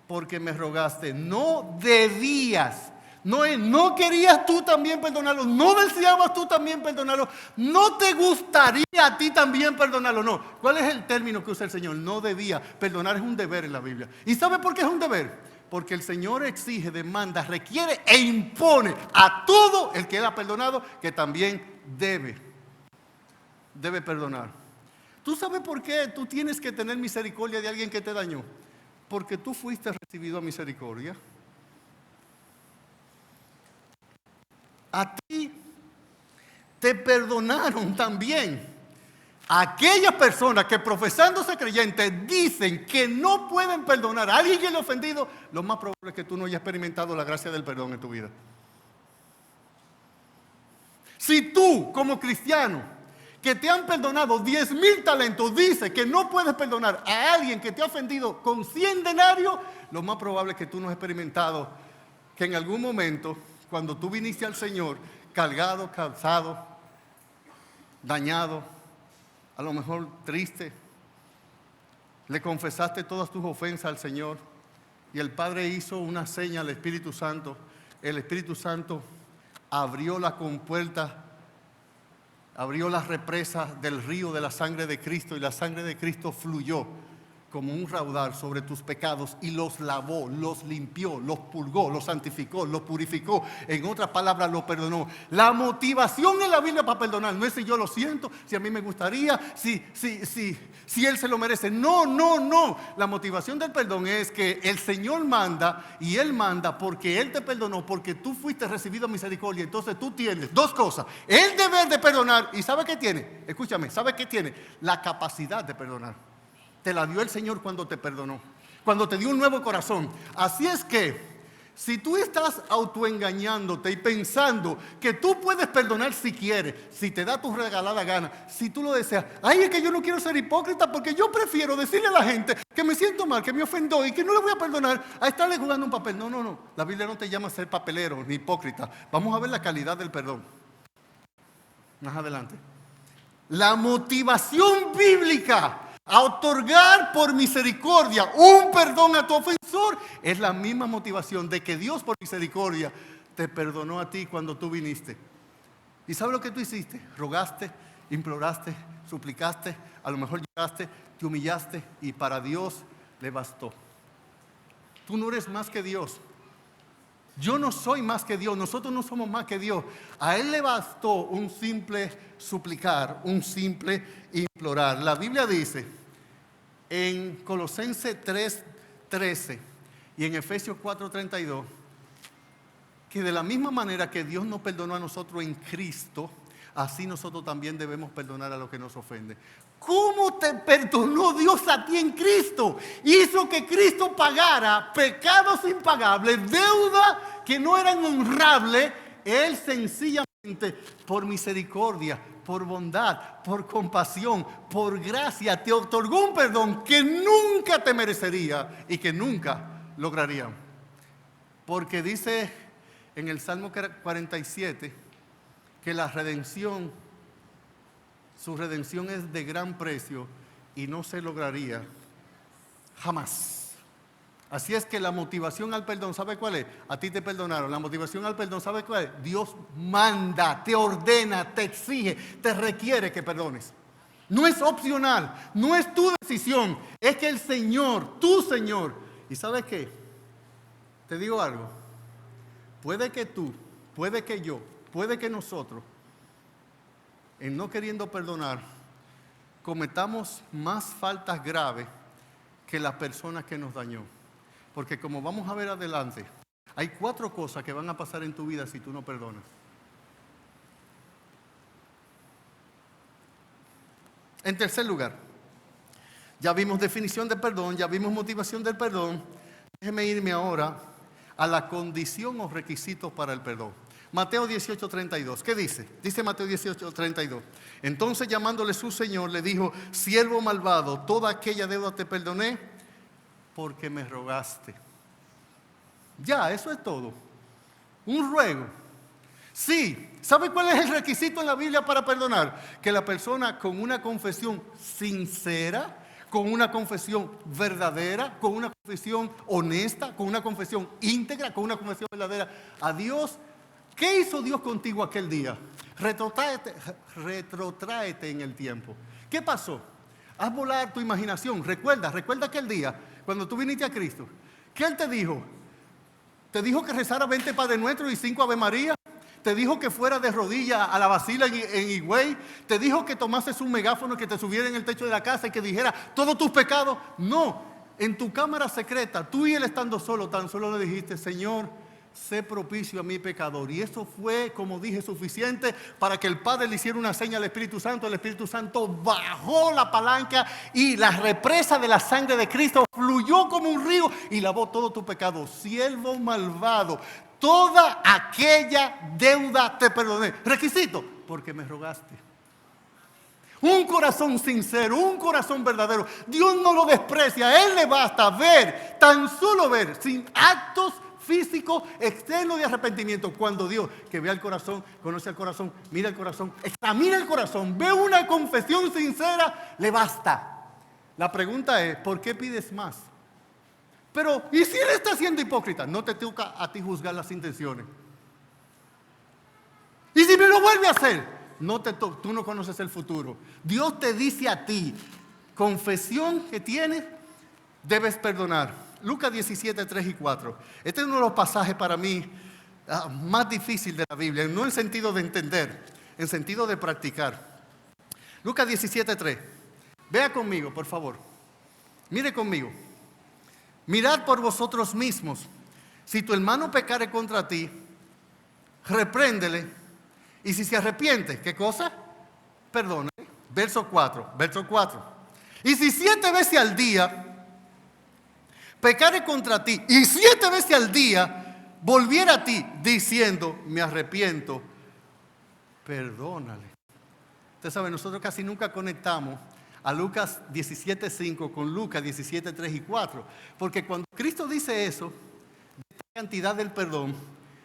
porque me rogaste. No debías, no querías tú también perdonarlo, no deseabas tú también perdonarlo, no te gustaría a ti también perdonarlo. No, ¿cuál es el término que usa el Señor? No debía. Perdonar es un deber en la Biblia. ¿Y sabe por qué es un deber? Porque el Señor exige, demanda, requiere e impone a todo el que Él ha perdonado que también debe perdonar. ¿Tú sabes por qué tú tienes que tener misericordia de alguien que te dañó? Porque tú fuiste recibido a misericordia. A ti te perdonaron también. Aquellas personas que profesándose creyentes dicen que no pueden perdonar a alguien que le ha ofendido, lo más probable es que tú no hayas experimentado la gracia del perdón en tu vida. Si tú, como cristiano, que te han perdonado 10,000 talentos, dices que no puedes perdonar a alguien que te ha ofendido con 100 denarios, lo más probable es que tú no has experimentado que en algún momento, cuando tú viniste al Señor, cargado, cansado, dañado, a lo mejor triste, le confesaste todas tus ofensas al Señor y el Padre hizo una seña al Espíritu Santo. El Espíritu Santo abrió la compuerta, abrió las represas del río de la sangre de Cristo y la sangre de Cristo fluyó como un raudal sobre tus pecados y los lavó, los limpió, los purgó, los santificó, los purificó. En otras palabras, los perdonó. La motivación en la Biblia para perdonar no es si yo lo siento, si a mí me gustaría, si Él se lo merece. No, no, no. La motivación del perdón es que el Señor manda y Él manda porque Él te perdonó, porque tú fuiste recibido misericordia. Entonces tú tienes dos cosas: el deber de perdonar y ¿sabe qué tiene? Escúchame, ¿sabe qué tiene? La capacidad de perdonar. Te la dio el Señor cuando te perdonó, cuando te dio un nuevo corazón. Así es que, si tú estás autoengañándote y pensando que tú puedes perdonar si quieres, si te da tu regalada gana, si tú lo deseas, ay, es que yo no quiero ser hipócrita porque yo prefiero decirle a la gente que me siento mal, que me ofendó y que no le voy a perdonar a estarle jugando un papel. No, no, no. La Biblia no te llama a ser papelero ni hipócrita. Vamos a ver la calidad del perdón más adelante. La motivación bíblica a otorgar por misericordia un perdón a tu ofensor es la misma motivación de que Dios por misericordia te perdonó a ti cuando tú viniste. ¿Y sabes lo que tú hiciste? Rogaste, imploraste, suplicaste, a lo mejor llegaste, te humillaste y para Dios le bastó. Tú no eres más que Dios. Yo no soy más que Dios, nosotros no somos más que Dios. A Él le bastó un simple suplicar, un simple implorar. La Biblia dice en Colosenses 3:13 y en Efesios 4:32 que de la misma manera que Dios nos perdonó a nosotros en Cristo, así nosotros también debemos perdonar a los que nos ofenden. ¿Cómo te perdonó Dios a ti en Cristo? Hizo que Cristo pagara pecados impagables, deuda que no eran honrables. Él sencillamente, por misericordia, por bondad, por compasión, por gracia, te otorgó un perdón que nunca te merecería y que nunca lograría. Porque dice en el Salmo 47 que la redención, su redención es de gran precio y no se lograría jamás. Así es que la motivación al perdón, ¿sabe cuál es? A ti te perdonaron. La motivación al perdón, ¿sabe cuál es? Dios manda, te ordena, te exige, te requiere que perdones. No es opcional, no es tu decisión, es que el Señor, tu Señor. ¿Y sabes qué? Te digo algo. Puede que tú, puede que yo, puede que nosotros, en no queriendo perdonar, cometamos más faltas graves que la persona que nos dañó. Porque como vamos a ver adelante, hay 4 cosas que van a pasar en tu vida si tú no perdonas. En tercer lugar, ya vimos definición de perdón, ya vimos motivación del perdón. Déjeme irme ahora a la condición o requisitos para el perdón. Mateo 18:32, ¿qué dice? Dice Mateo 18:32. Entonces llamándole su Señor le dijo: siervo malvado, toda aquella deuda te perdoné porque me rogaste. Ya, eso es todo. Un ruego. Sí, ¿sabe cuál es el requisito en la Biblia para perdonar? Que la persona con una confesión sincera, con una confesión verdadera, con una confesión honesta, con una confesión íntegra, con una confesión verdadera a Dios. ¿Qué hizo Dios contigo aquel día? Retrotráete en el tiempo. ¿Qué pasó? Haz volar tu imaginación. Recuerda aquel día cuando tú viniste a Cristo. ¿Qué Él te dijo? Te dijo que rezara 20 Padre Nuestro y 5 Ave María. Te dijo que fuera de rodillas a la Basila en Higüey. Te dijo que tomases un megáfono, que te subiera en el techo de la casa y que dijera todos tus pecados. No, en tu cámara secreta, tú y Él estando solo, tan solo le dijiste: Señor, sé propicio a mi pecador. Y eso fue, como dije, suficiente para que el Padre le hiciera una seña al Espíritu Santo. El Espíritu Santo bajó la palanca y la represa de la sangre de Cristo fluyó como un río y lavó todo tu pecado. Siervo malvado, toda aquella deuda te perdoné. Requisito: porque me rogaste. Un corazón sincero, un corazón verdadero. Dios no lo desprecia. A Él le basta ver, tan solo ver, sin actos físico externo de arrepentimiento. Cuando Dios, que ve al corazón, conoce al corazón, mira el corazón, examina el corazón, ve una confesión sincera, le basta. La pregunta es, ¿por qué pides más? Pero, ¿y si él está siendo hipócrita? No te toca a ti juzgar las intenciones. ¿Y si me lo vuelve a hacer? Tú no conoces el futuro. Dios te dice a ti, confesión que tienes, debes perdonar. Lucas 17, 3 y 4. Este es uno de los pasajes para mí más difícil de la Biblia, no en sentido de entender, en sentido de practicar. Lucas 17, 3. Vea conmigo, por favor. Mire conmigo. Mirad por vosotros mismos. Si tu hermano pecare contra ti, repréndele. Y si se arrepiente, ¿qué cosa? Perdona. Verso 4. Y si 7 veces al día pecare contra ti, y 7 veces al día volviera a ti diciendo, me arrepiento, perdónale. Usted sabe, nosotros casi nunca conectamos a Lucas 17:5 con Lucas 17:3 y 4. Porque cuando Cristo dice eso, de esta cantidad del perdón,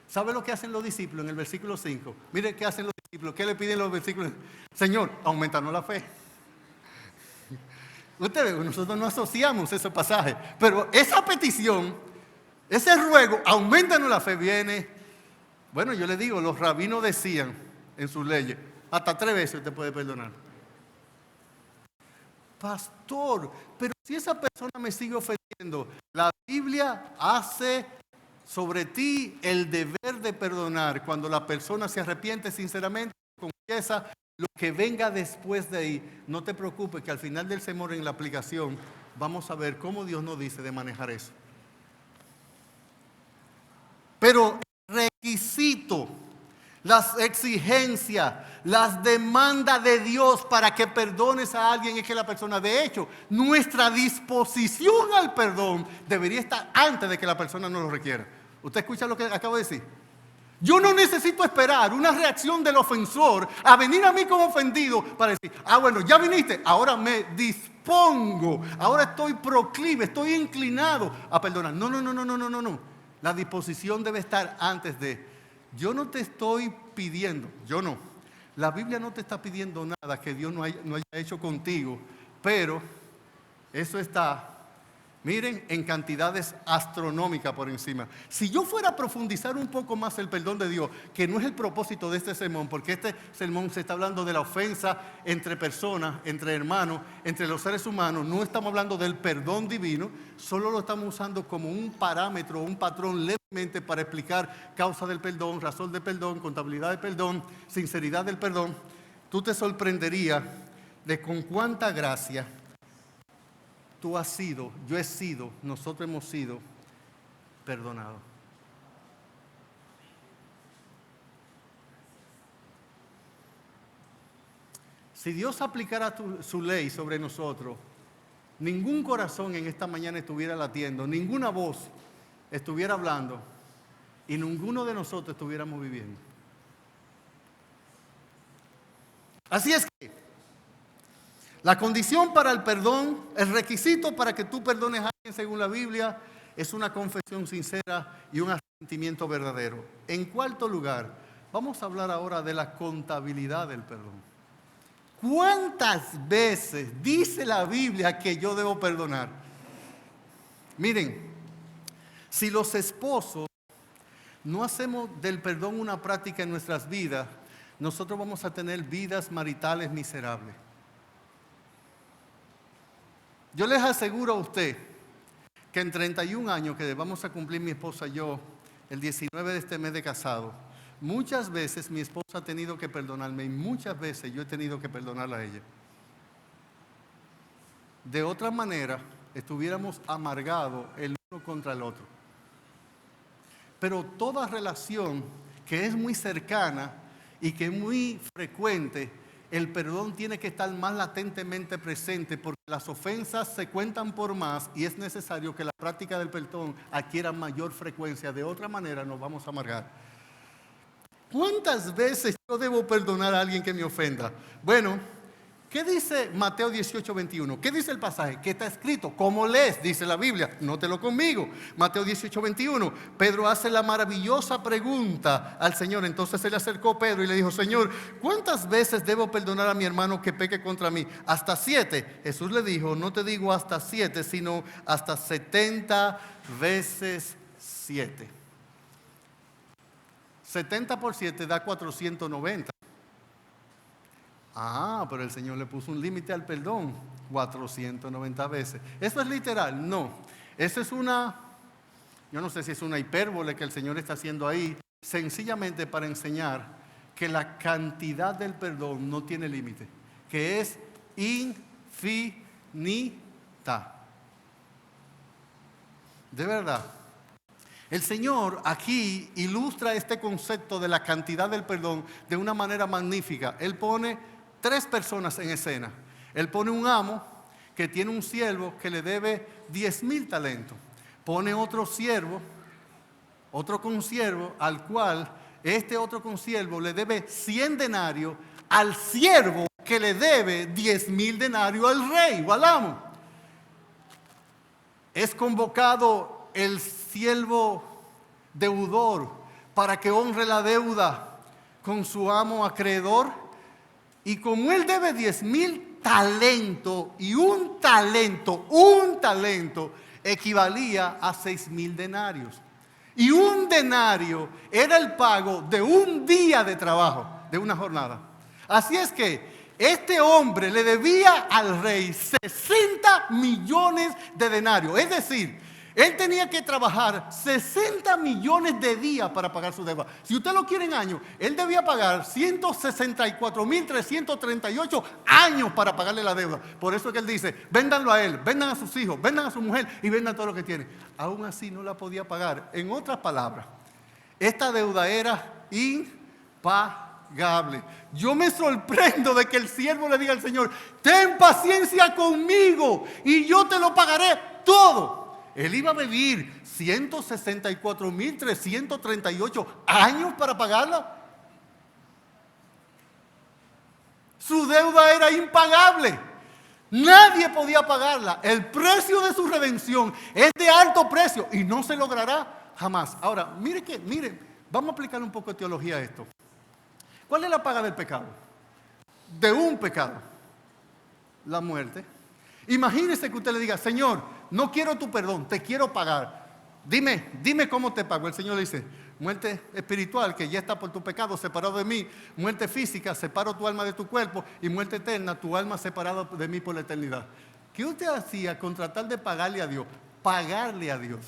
¿sabe lo que hacen los discípulos en el versículo 5? Mire qué hacen los discípulos, qué le piden los versículos. Señor, aumentanos la fe. Ustedes, nosotros no asociamos ese pasaje, pero esa petición, ese ruego, aumentanos la fe, viene. Bueno, yo le digo, los rabinos decían en sus leyes, hasta 3 veces te puede perdonar. Pastor, pero si esa persona me sigue ofendiendo, la Biblia hace sobre ti el deber de perdonar. Cuando la persona se arrepiente sinceramente, confiesa, lo que venga después de ahí, no te preocupes que al final del sermón en la aplicación vamos a ver cómo Dios nos dice de manejar eso. Pero el requisito, las exigencias, las demandas de Dios para que perdones a alguien es que la persona, de hecho, nuestra disposición al perdón debería estar antes de que la persona nos lo requiera. ¿Usted escucha lo que acabo de decir? Yo no necesito esperar una reacción del ofensor a venir a mí como ofendido para decir, bueno, ya viniste, ahora me dispongo, ahora estoy proclive, estoy inclinado a perdonar. No. La disposición debe estar antes de. Yo no te estoy pidiendo, la Biblia no te está pidiendo nada que Dios no haya hecho contigo, pero eso está, miren, en cantidades astronómicas por encima. Si yo fuera a profundizar un poco más el perdón de Dios, que no es el propósito de este sermón, porque este sermón se está hablando de la ofensa entre personas, entre hermanos, entre los seres humanos, no estamos hablando del perdón divino, solo lo estamos usando como un parámetro, un patrón levemente para explicar causa del perdón, razón del perdón, contabilidad del perdón, sinceridad del perdón. Tú te sorprenderías de con cuánta gracia tú has sido, yo he sido, nosotros hemos sido perdonados. Si Dios aplicara su ley sobre nosotros, ningún corazón en esta mañana estuviera latiendo, ninguna voz estuviera hablando y ninguno de nosotros estuviéramos viviendo. Así es que la condición para el perdón, el requisito para que tú perdones a alguien según la Biblia, es una confesión sincera y un arrepentimiento verdadero. En cuarto lugar, vamos a hablar ahora de la contabilidad del perdón. ¿Cuántas veces dice la Biblia que yo debo perdonar? Miren, si los esposos no hacemos del perdón una práctica en nuestras vidas, nosotros vamos a tener vidas maritales miserables. Yo les aseguro a usted que en 31 años que vamos a cumplir mi esposa y yo, el 19 de este mes de casado, muchas veces mi esposa ha tenido que perdonarme y muchas veces yo he tenido que perdonarla a ella. De otra manera, estuviéramos amargados el uno contra el otro. Pero toda relación que es muy cercana y que es muy frecuente, el perdón tiene que estar más latentemente presente porque las ofensas se cuentan por más y es necesario que la práctica del perdón adquiera mayor frecuencia. De otra manera nos vamos a amargar. ¿Cuántas veces yo debo perdonar a alguien que me ofenda? Bueno, ¿Qué dice Mateo 18:21? ¿Qué dice el pasaje? ¿Qué está escrito? ¿Cómo lees? Dice la Biblia. Nótelo conmigo. Mateo 18:21. Pedro hace la maravillosa pregunta al Señor. Entonces se le acercó Pedro y le dijo: Señor, ¿cuántas veces debo perdonar a mi hermano que peque contra mí? ¿Hasta 7? Jesús le dijo: no te digo hasta 7, sino hasta 70 veces 7. 70 por 7 da 490. Pero el Señor le puso un límite al perdón, 490 veces. ¿Eso es literal? No. Eso es yo no sé si es una hipérbole que el Señor está haciendo ahí, sencillamente para enseñar que la cantidad del perdón no tiene límite, que es infinita. De verdad. El Señor aquí ilustra este concepto de la cantidad del perdón de una manera magnífica. Él pone 3 personas en escena. Él pone un amo que tiene un siervo que le debe 10,000 talentos. Pone otro siervo, otro consiervo, al cual este otro consiervo le debe 100 denarios al siervo que le debe 10,000 denarios al rey o al amo. Es convocado el siervo deudor para que honre la deuda con su amo acreedor. Y como él debe 10,000 talentos, y un talento equivalía a 6,000 denarios. Y un denario era el pago de un día de trabajo, de una jornada. Así es que este hombre le debía al rey 60 millones de denarios. Es decir, él tenía que trabajar 60 millones de días para pagar su deuda. Si usted lo quiere en años, él debía pagar 164,338 años para pagarle la deuda. Por eso es que él dice: véndanlo a él, vendan a sus hijos, vendan a su mujer y vendan todo lo que tiene. Aún así no la podía pagar. En otras palabras, esta deuda era impagable. Yo me sorprendo de que el siervo le diga al Señor: ten paciencia conmigo y yo te lo pagaré todo. Él iba a vivir 164,338 años para pagarla. Su deuda era impagable. Nadie podía pagarla. El precio de su redención es de alto precio y no se logrará jamás. Ahora, mire, vamos a aplicar un poco de teología a esto. ¿Cuál es la paga del pecado? De un pecado, la muerte. Imagínese que usted le diga: Señor, no quiero tu perdón, te quiero pagar. Dime cómo te pago. El Señor le dice: muerte espiritual, que ya está por tu pecado, separado de mí. Muerte física, separo tu alma de tu cuerpo. Y muerte eterna, tu alma separada de mí por la eternidad. ¿Qué usted hacía con tratar de pagarle a Dios? Pagarle a Dios.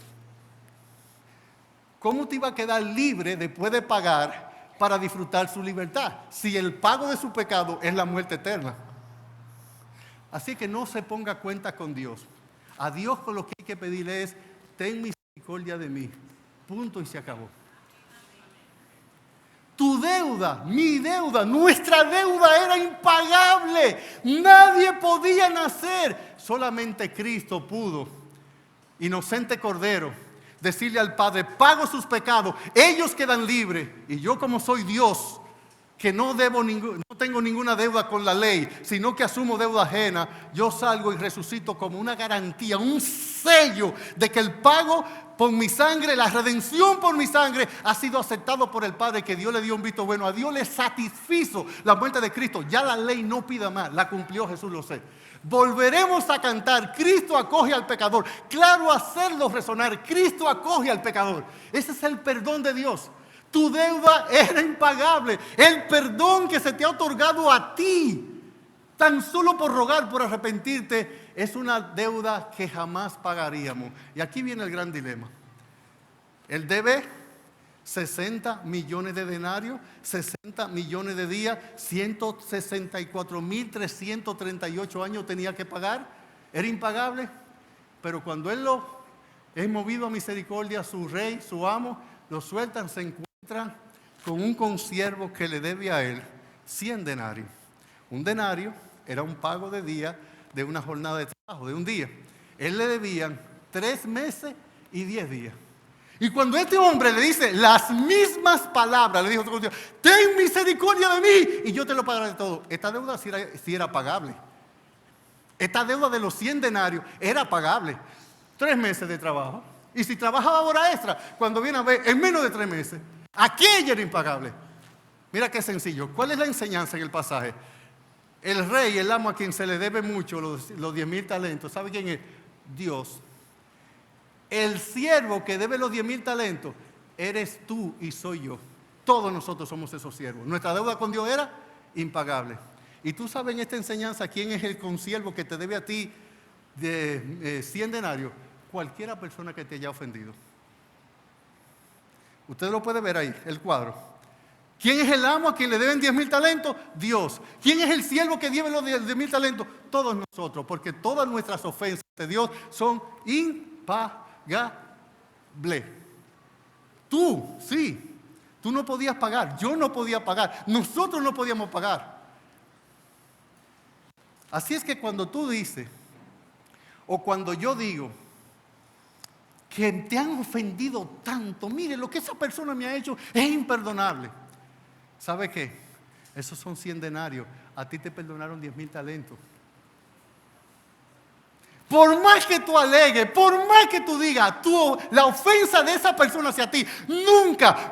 ¿Cómo te iba a quedar libre después de pagar para disfrutar su libertad, si el pago de su pecado es la muerte eterna? Así que no se ponga cuenta con Dios. A Dios con lo que hay que pedirle es: ten misericordia de mí. Punto y se acabó. Tu deuda, mi deuda, nuestra deuda era impagable. Nadie podía nacer. Solamente Cristo pudo, inocente Cordero, decirle al Padre: pago sus pecados, ellos quedan libres. Y yo, como soy Dios, que no tengo ninguna deuda con la ley, sino que asumo deuda ajena, yo salgo y resucito como una garantía, un sello de que el pago por mi sangre, la redención por mi sangre, ha sido aceptado por el Padre, que Dios le dio un visto bueno. A Dios le satisfizo la muerte de Cristo. Ya la ley no pida más, la cumplió Jesús, lo sé. Volveremos a cantar: Cristo acoge al pecador. Claro, hacerlo resonar: Cristo acoge al pecador. Ese es el perdón de Dios. Tu deuda era impagable. El perdón que se te ha otorgado a ti, tan solo por rogar, por arrepentirte, es una deuda que jamás pagaríamos. Y aquí viene el gran dilema. Él debe 60 millones de denarios, 60 millones de días, 164,338 años tenía que pagar. Era impagable. Pero cuando él lo es movido a misericordia, su rey, su amo, lo sueltan, se encuentra con un consiervo que le debe a él 100 denarios. Un denario era un pago de día de una jornada de trabajo, de un día. Él le debían 3 meses y 10 días. Y cuando este hombre le dice las mismas palabras, le dijo: ten misericordia de mí y yo te lo pagaré todo. Esta deuda sí era pagable. Esta deuda de los 100 denarios era pagable. 3 meses de trabajo. Y si trabajaba hora extra, cuando viene a ver, en menos de 3 meses, aquella era impagable. Mira qué sencillo. ¿Cuál es la enseñanza en el pasaje? El rey, el amo a quien se le debe mucho, los 10,000 talentos, ¿sabe quién es? Dios. El siervo que debe los 10,000 talentos, eres tú y soy yo. Todos nosotros somos esos siervos. Nuestra deuda con Dios era impagable. Y tú sabes en esta enseñanza quién es el consiervo que te debe a ti de 100 denarios. Cualquiera persona que te haya ofendido. Usted lo puede ver ahí, el cuadro. ¿Quién es el amo a quien le deben 10,000 talentos? Dios. ¿Quién es el siervo que debe los 10,000 talentos? Todos nosotros, porque todas nuestras ofensas de Dios son impagables. Tú, sí, tú no podías pagar, yo no podía pagar, nosotros no podíamos pagar. Así es que cuando tú dices, o cuando yo digo, que te han ofendido tanto, mire, lo que esa persona me ha hecho es imperdonable. ¿Sabe qué? Esos son 100 denarios, a ti te perdonaron 10,000 talentos. Por más que tú alegues, por más que tú digas, la ofensa de esa persona hacia ti, nunca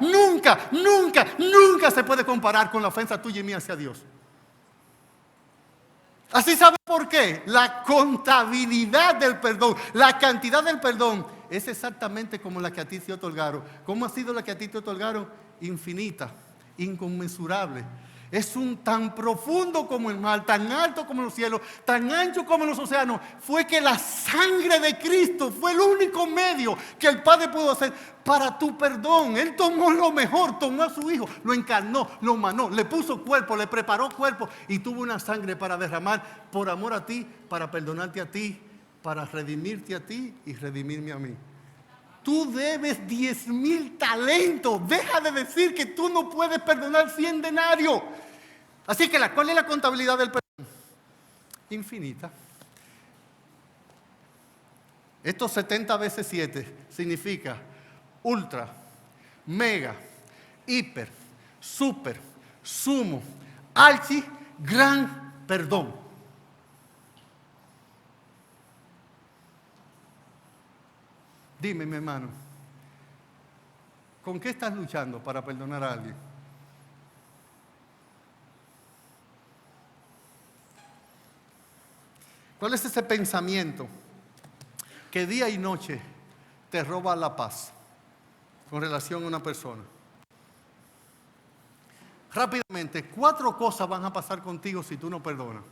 se puede comparar con la ofensa tuya y mía hacia Dios. Así sabe por qué. La contabilidad del perdón, la cantidad del perdón, es exactamente como la que a ti te otorgaron. ¿Cómo ha sido la que a ti te otorgaron? Infinita, inconmensurable. Es tan profundo como el mar, tan alto como los cielos, tan ancho como los océanos. Fue que la sangre de Cristo fue el único medio que el Padre pudo hacer para tu perdón. Él tomó lo mejor, tomó a su Hijo, lo encarnó, lo manó, le puso cuerpo, le preparó cuerpo y tuvo una sangre para derramar por amor a ti, para perdonarte a ti, para redimirte a ti y redimirme a mí. Tú debes 10,000 talentos. Deja de decir que tú no puedes perdonar 100 denarios. Así que, ¿cuál es la contabilidad del perdón? Infinita. Estos 70 veces 7 significa ultra, mega, hiper, super, sumo, archi, gran perdón. Dime, mi hermano, ¿con qué estás luchando para perdonar a alguien? ¿Cuál es ese pensamiento que día y noche te roba la paz con relación a una persona? Rápidamente, 4 cosas van a pasar contigo si tú no perdonas.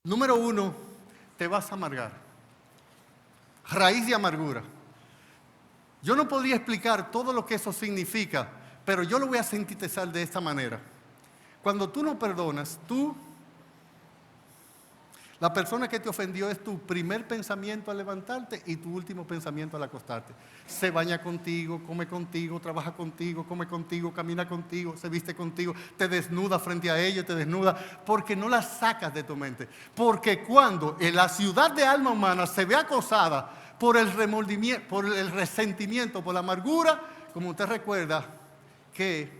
Número 1, te vas a amargar. Raíz de amargura. Yo no podría explicar todo lo que eso significa, pero yo lo voy a sintetizar de esta manera. Cuando tú no perdonas, la persona que te ofendió es tu primer pensamiento al levantarte y tu último pensamiento al acostarte. Se baña contigo, come contigo, trabaja contigo, come contigo, camina contigo, se viste contigo, te desnuda frente a ella, te desnuda, porque no la sacas de tu mente. Porque cuando en la ciudad de alma humana se ve acosada por el remordimiento, por el resentimiento, por la amargura, como usted recuerda que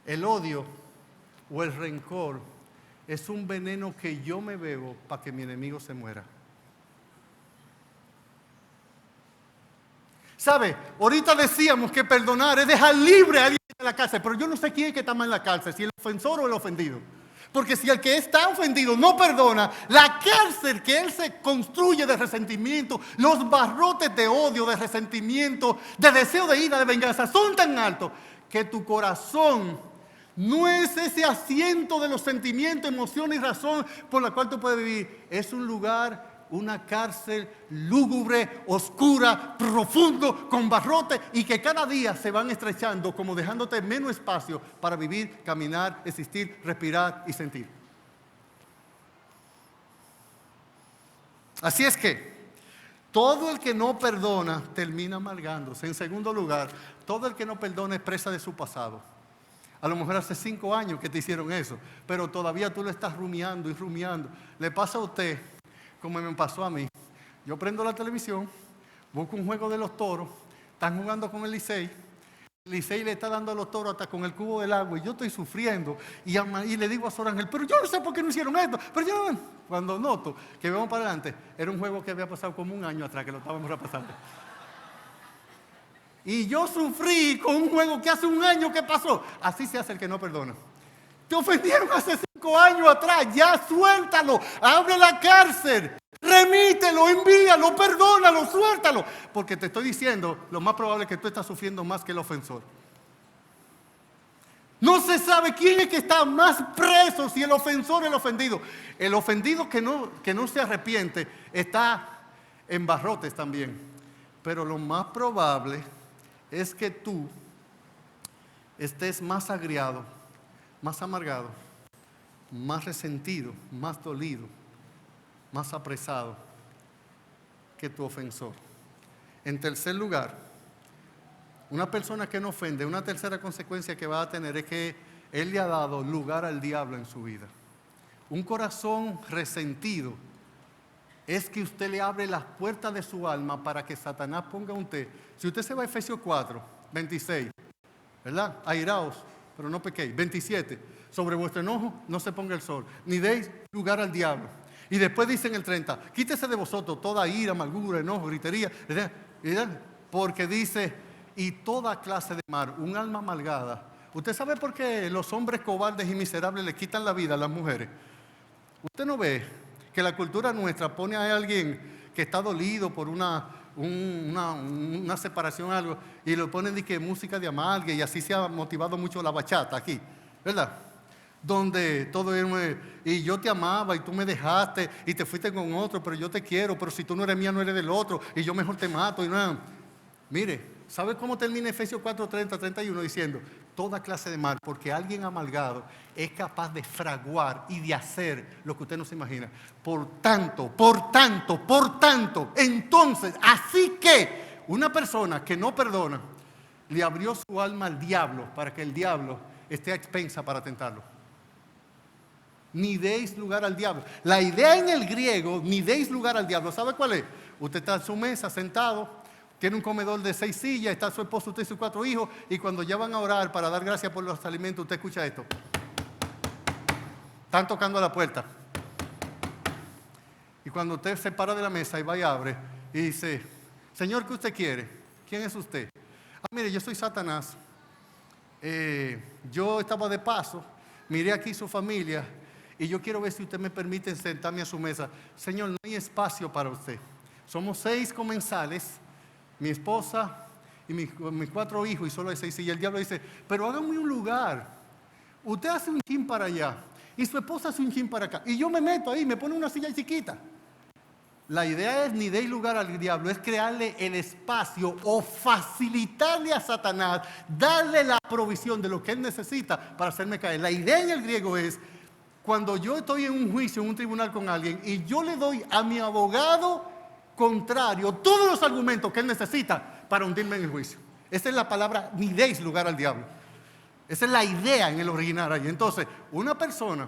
el odio o el rencor es un veneno que yo me bebo para que mi enemigo se muera. ¿Sabe? Ahorita decíamos que perdonar es dejar libre a alguien en la cárcel, pero yo no sé quién es que está más en la cárcel, si el ofensor o el ofendido. Porque si el que está ofendido no perdona, la cárcel que él se construye de resentimiento, los barrotes de odio, de resentimiento, de deseo de ira, de venganza, son tan altos que tu corazón no es ese asiento de los sentimientos, emociones y razón por la cual tú puedes vivir. Es un lugar, una cárcel lúgubre, oscura, profundo, con barrotes y que cada día se van estrechando como dejándote menos espacio para vivir, caminar, existir, respirar y sentir. Así es que todo el que no perdona termina amargándose. En segundo lugar, todo el que no perdona es presa de su pasado. A lo mejor hace 5 años que te hicieron eso, pero todavía tú lo estás rumiando y rumiando. Le pasa a usted como me pasó a mí. Yo prendo la televisión, busco un juego de los Toros, están jugando con el Licey. El Licey le está dando a los Toros hasta con el cubo del agua y yo estoy sufriendo. Y le digo a Sor Ángel, pero yo no sé por qué no hicieron esto. Pero yo, cuando noto que vamos para adelante, era un juego que había pasado como un año atrás, que lo estábamos repasando. Y yo sufrí con un juego que hace un año que pasó. Así se hace el que no perdona. Te ofendieron hace 5 años atrás, ya suéltalo, abre la cárcel, remítelo, envíalo, perdónalo, suéltalo. Porque te estoy diciendo, lo más probable es que tú estás sufriendo más que el ofensor. No se sabe quién es que está más preso, si el ofensor o el ofendido. El ofendido que no se arrepiente está en barrotes también. Pero lo más probable es que tú estés más agriado, más amargado, más resentido, más dolido, más apresado que tu ofensor. En tercer lugar, una persona que no ofende, una tercera consecuencia que va a tener es que él le ha dado lugar al diablo en su vida. Un corazón resentido es que usted le abre las puertas de su alma para que Satanás ponga un té. Si usted se va a Efesios 4, 26, ¿verdad? Airaos, pero no pequéis. 27, sobre vuestro enojo no se ponga el sol, ni deis lugar al diablo. Y después dice en el 30, quítese de vosotros toda ira, amargura, enojo, gritería, porque dice, y toda clase de mal, un alma amargada. ¿Usted sabe por qué los hombres cobardes y miserables le quitan la vida a las mujeres? Usted no ve que la cultura nuestra pone a alguien que está dolido por una separación o algo, y lo ponen de que música de amargue, y así se ha motivado mucho la bachata aquí, ¿verdad? Donde todo es, y yo te amaba y tú me dejaste y te fuiste con otro, pero yo te quiero, pero si tú no eres mía no eres del otro, y yo mejor te mato. Y no. Mire, ¿sabe cómo termina Efesios 4, 30, 31? Diciendo, toda clase de mal, porque alguien amargado es capaz de fraguar y de hacer lo que usted no se imagina. Por tanto, entonces, así que una persona que no perdona, le abrió su alma al diablo para que el diablo esté a expensa para tentarlo. Ni deis lugar al diablo. La idea en el griego, ni deis lugar al diablo, ¿sabe cuál es? Usted está en su mesa sentado, tiene un comedor de 6 sillas, está su esposo, usted y sus 4 hijos, y cuando ya van a orar para dar gracias por los alimentos, usted escucha esto. Están tocando a la puerta. Y cuando usted se para de la mesa y va y abre, y dice, Señor, ¿qué usted quiere? ¿Quién es usted? Mire, yo soy Satanás. Yo estaba de paso, miré aquí su familia, y yo quiero ver si usted me permite sentarme a su mesa. Señor, no hay espacio para usted. Somos 6 comensales, mi esposa y mis 4 hijos, y solo hay 6 sillas. Y el diablo dice, pero hágame un lugar. Usted hace un chin para allá, y su esposa hace un chin para acá. Y yo me meto ahí, me pone una silla chiquita. La idea es ni deis lugar al diablo, es crearle el espacio o facilitarle a Satanás, darle la provisión de lo que él necesita para hacerme caer. La idea en el griego es, cuando yo estoy en un juicio, en un tribunal con alguien, y yo le doy a mi abogado contrario todos los argumentos que él necesita para hundirme en el juicio. Esa es la palabra, ni deis lugar al diablo. Esa es la idea en el original ahí. Entonces, una persona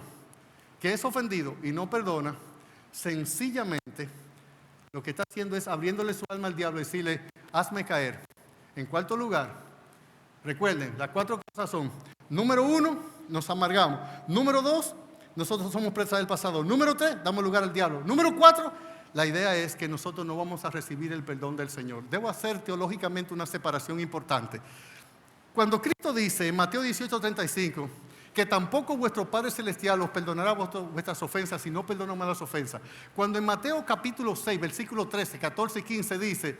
que es ofendido y no perdona, sencillamente lo que está haciendo es abriéndole su alma al diablo y decirle, hazme caer. En cuarto lugar, recuerden, las 4 cosas son, número 1, nos amargamos. Número 2, nosotros somos presas del pasado. Número 3, damos lugar al diablo. Número 4, la idea es que nosotros no vamos a recibir el perdón del Señor. Debo hacer teológicamente una separación importante. Cuando Cristo dice en Mateo 18:35 que tampoco vuestro Padre Celestial os perdonará vuestras ofensas si no perdonamos las ofensas. Cuando en Mateo capítulo 6, versículo 13, 14 y 15 dice,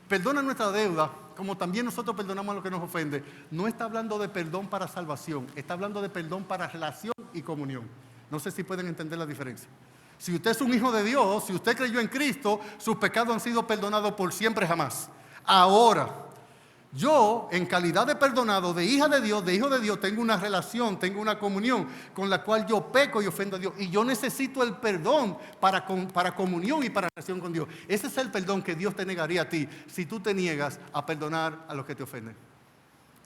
perdona nuestra deuda como también nosotros perdonamos a los que nos ofenden, no está hablando de perdón para salvación, está hablando de perdón para relación y comunión. No sé si pueden entender la diferencia. Si usted es un hijo de Dios, si usted creyó en Cristo, sus pecados han sido perdonados por siempre jamás. Ahora, yo, en calidad de perdonado, de hija de Dios, de hijo de Dios, tengo una relación, tengo una comunión con la cual yo peco y ofendo a Dios. Y yo necesito el perdón para comunión y para relación con Dios. Ese es el perdón que Dios te negaría a ti si tú te niegas a perdonar a los que te ofenden.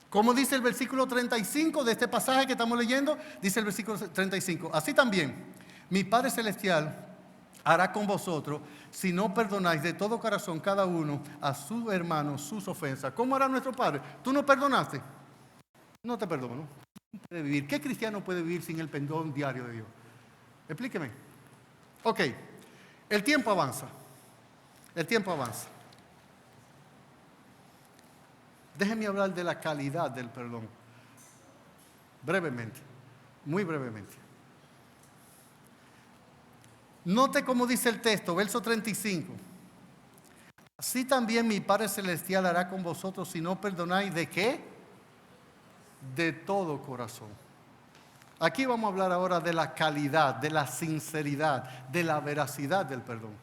¿Cómo dice el versículo 35 de este pasaje que estamos leyendo? Dice el versículo 35, así también, mi Padre Celestial hará con vosotros si no perdonáis de todo corazón cada uno a su hermano sus ofensas? ¿Cómo hará nuestro Padre? ¿Tú no perdonaste? No te perdono. ¿Puede vivir? ¿Qué cristiano puede vivir sin el perdón diario de Dios? Explíqueme. Ok, el tiempo avanza. El tiempo avanza. Déjenme hablar de la calidad del perdón. Brevemente, muy brevemente. Note cómo dice el texto, verso 35. Así también mi Padre Celestial hará con vosotros si no perdonáis. ¿De qué? De todo corazón. Aquí vamos a hablar ahora de la calidad, de la sinceridad, de la veracidad del perdón.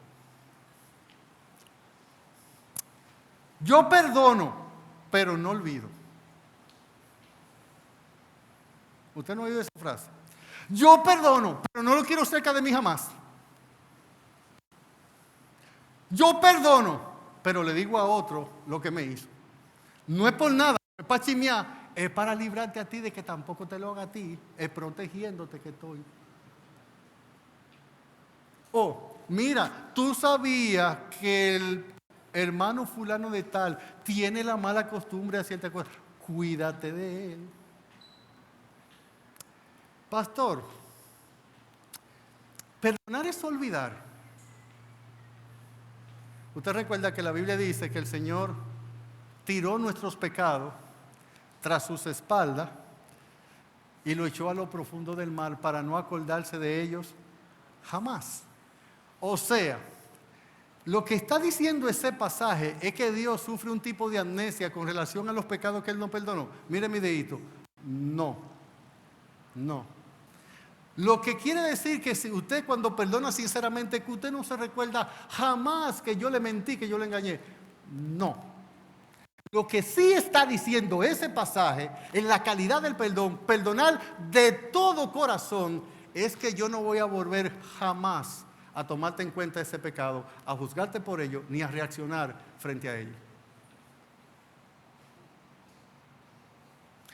Yo perdono, pero no olvido. ¿Usted no ha oído esa frase? Yo perdono, pero no lo quiero cerca de mí jamás. Yo perdono, pero le digo a otro lo que me hizo. No es por nada, no es para chismear, es para librarte a ti de que tampoco te lo haga a ti, es protegiéndote que estoy. Oh, mira, tú sabías que el hermano fulano de tal tiene la mala costumbre de cierta cosa. Cuídate de él. Pastor, perdonar es olvidar. Usted recuerda que la Biblia dice que el Señor tiró nuestros pecados tras sus espaldas y lo echó a lo profundo del mar para no acordarse de ellos jamás. O sea, lo que está diciendo ese pasaje es que Dios sufre un tipo de amnesia con relación a los pecados que Él no perdonó. Mire mi dedito. No. Lo que quiere decir que si usted cuando perdona sinceramente, que usted no se recuerda jamás que yo le mentí, que yo le engañé. No. Lo que sí está diciendo ese pasaje en la calidad del perdón, perdonar de todo corazón, es que yo no voy a volver jamás a tomarte en cuenta ese pecado, a juzgarte por ello, ni a reaccionar frente a ello.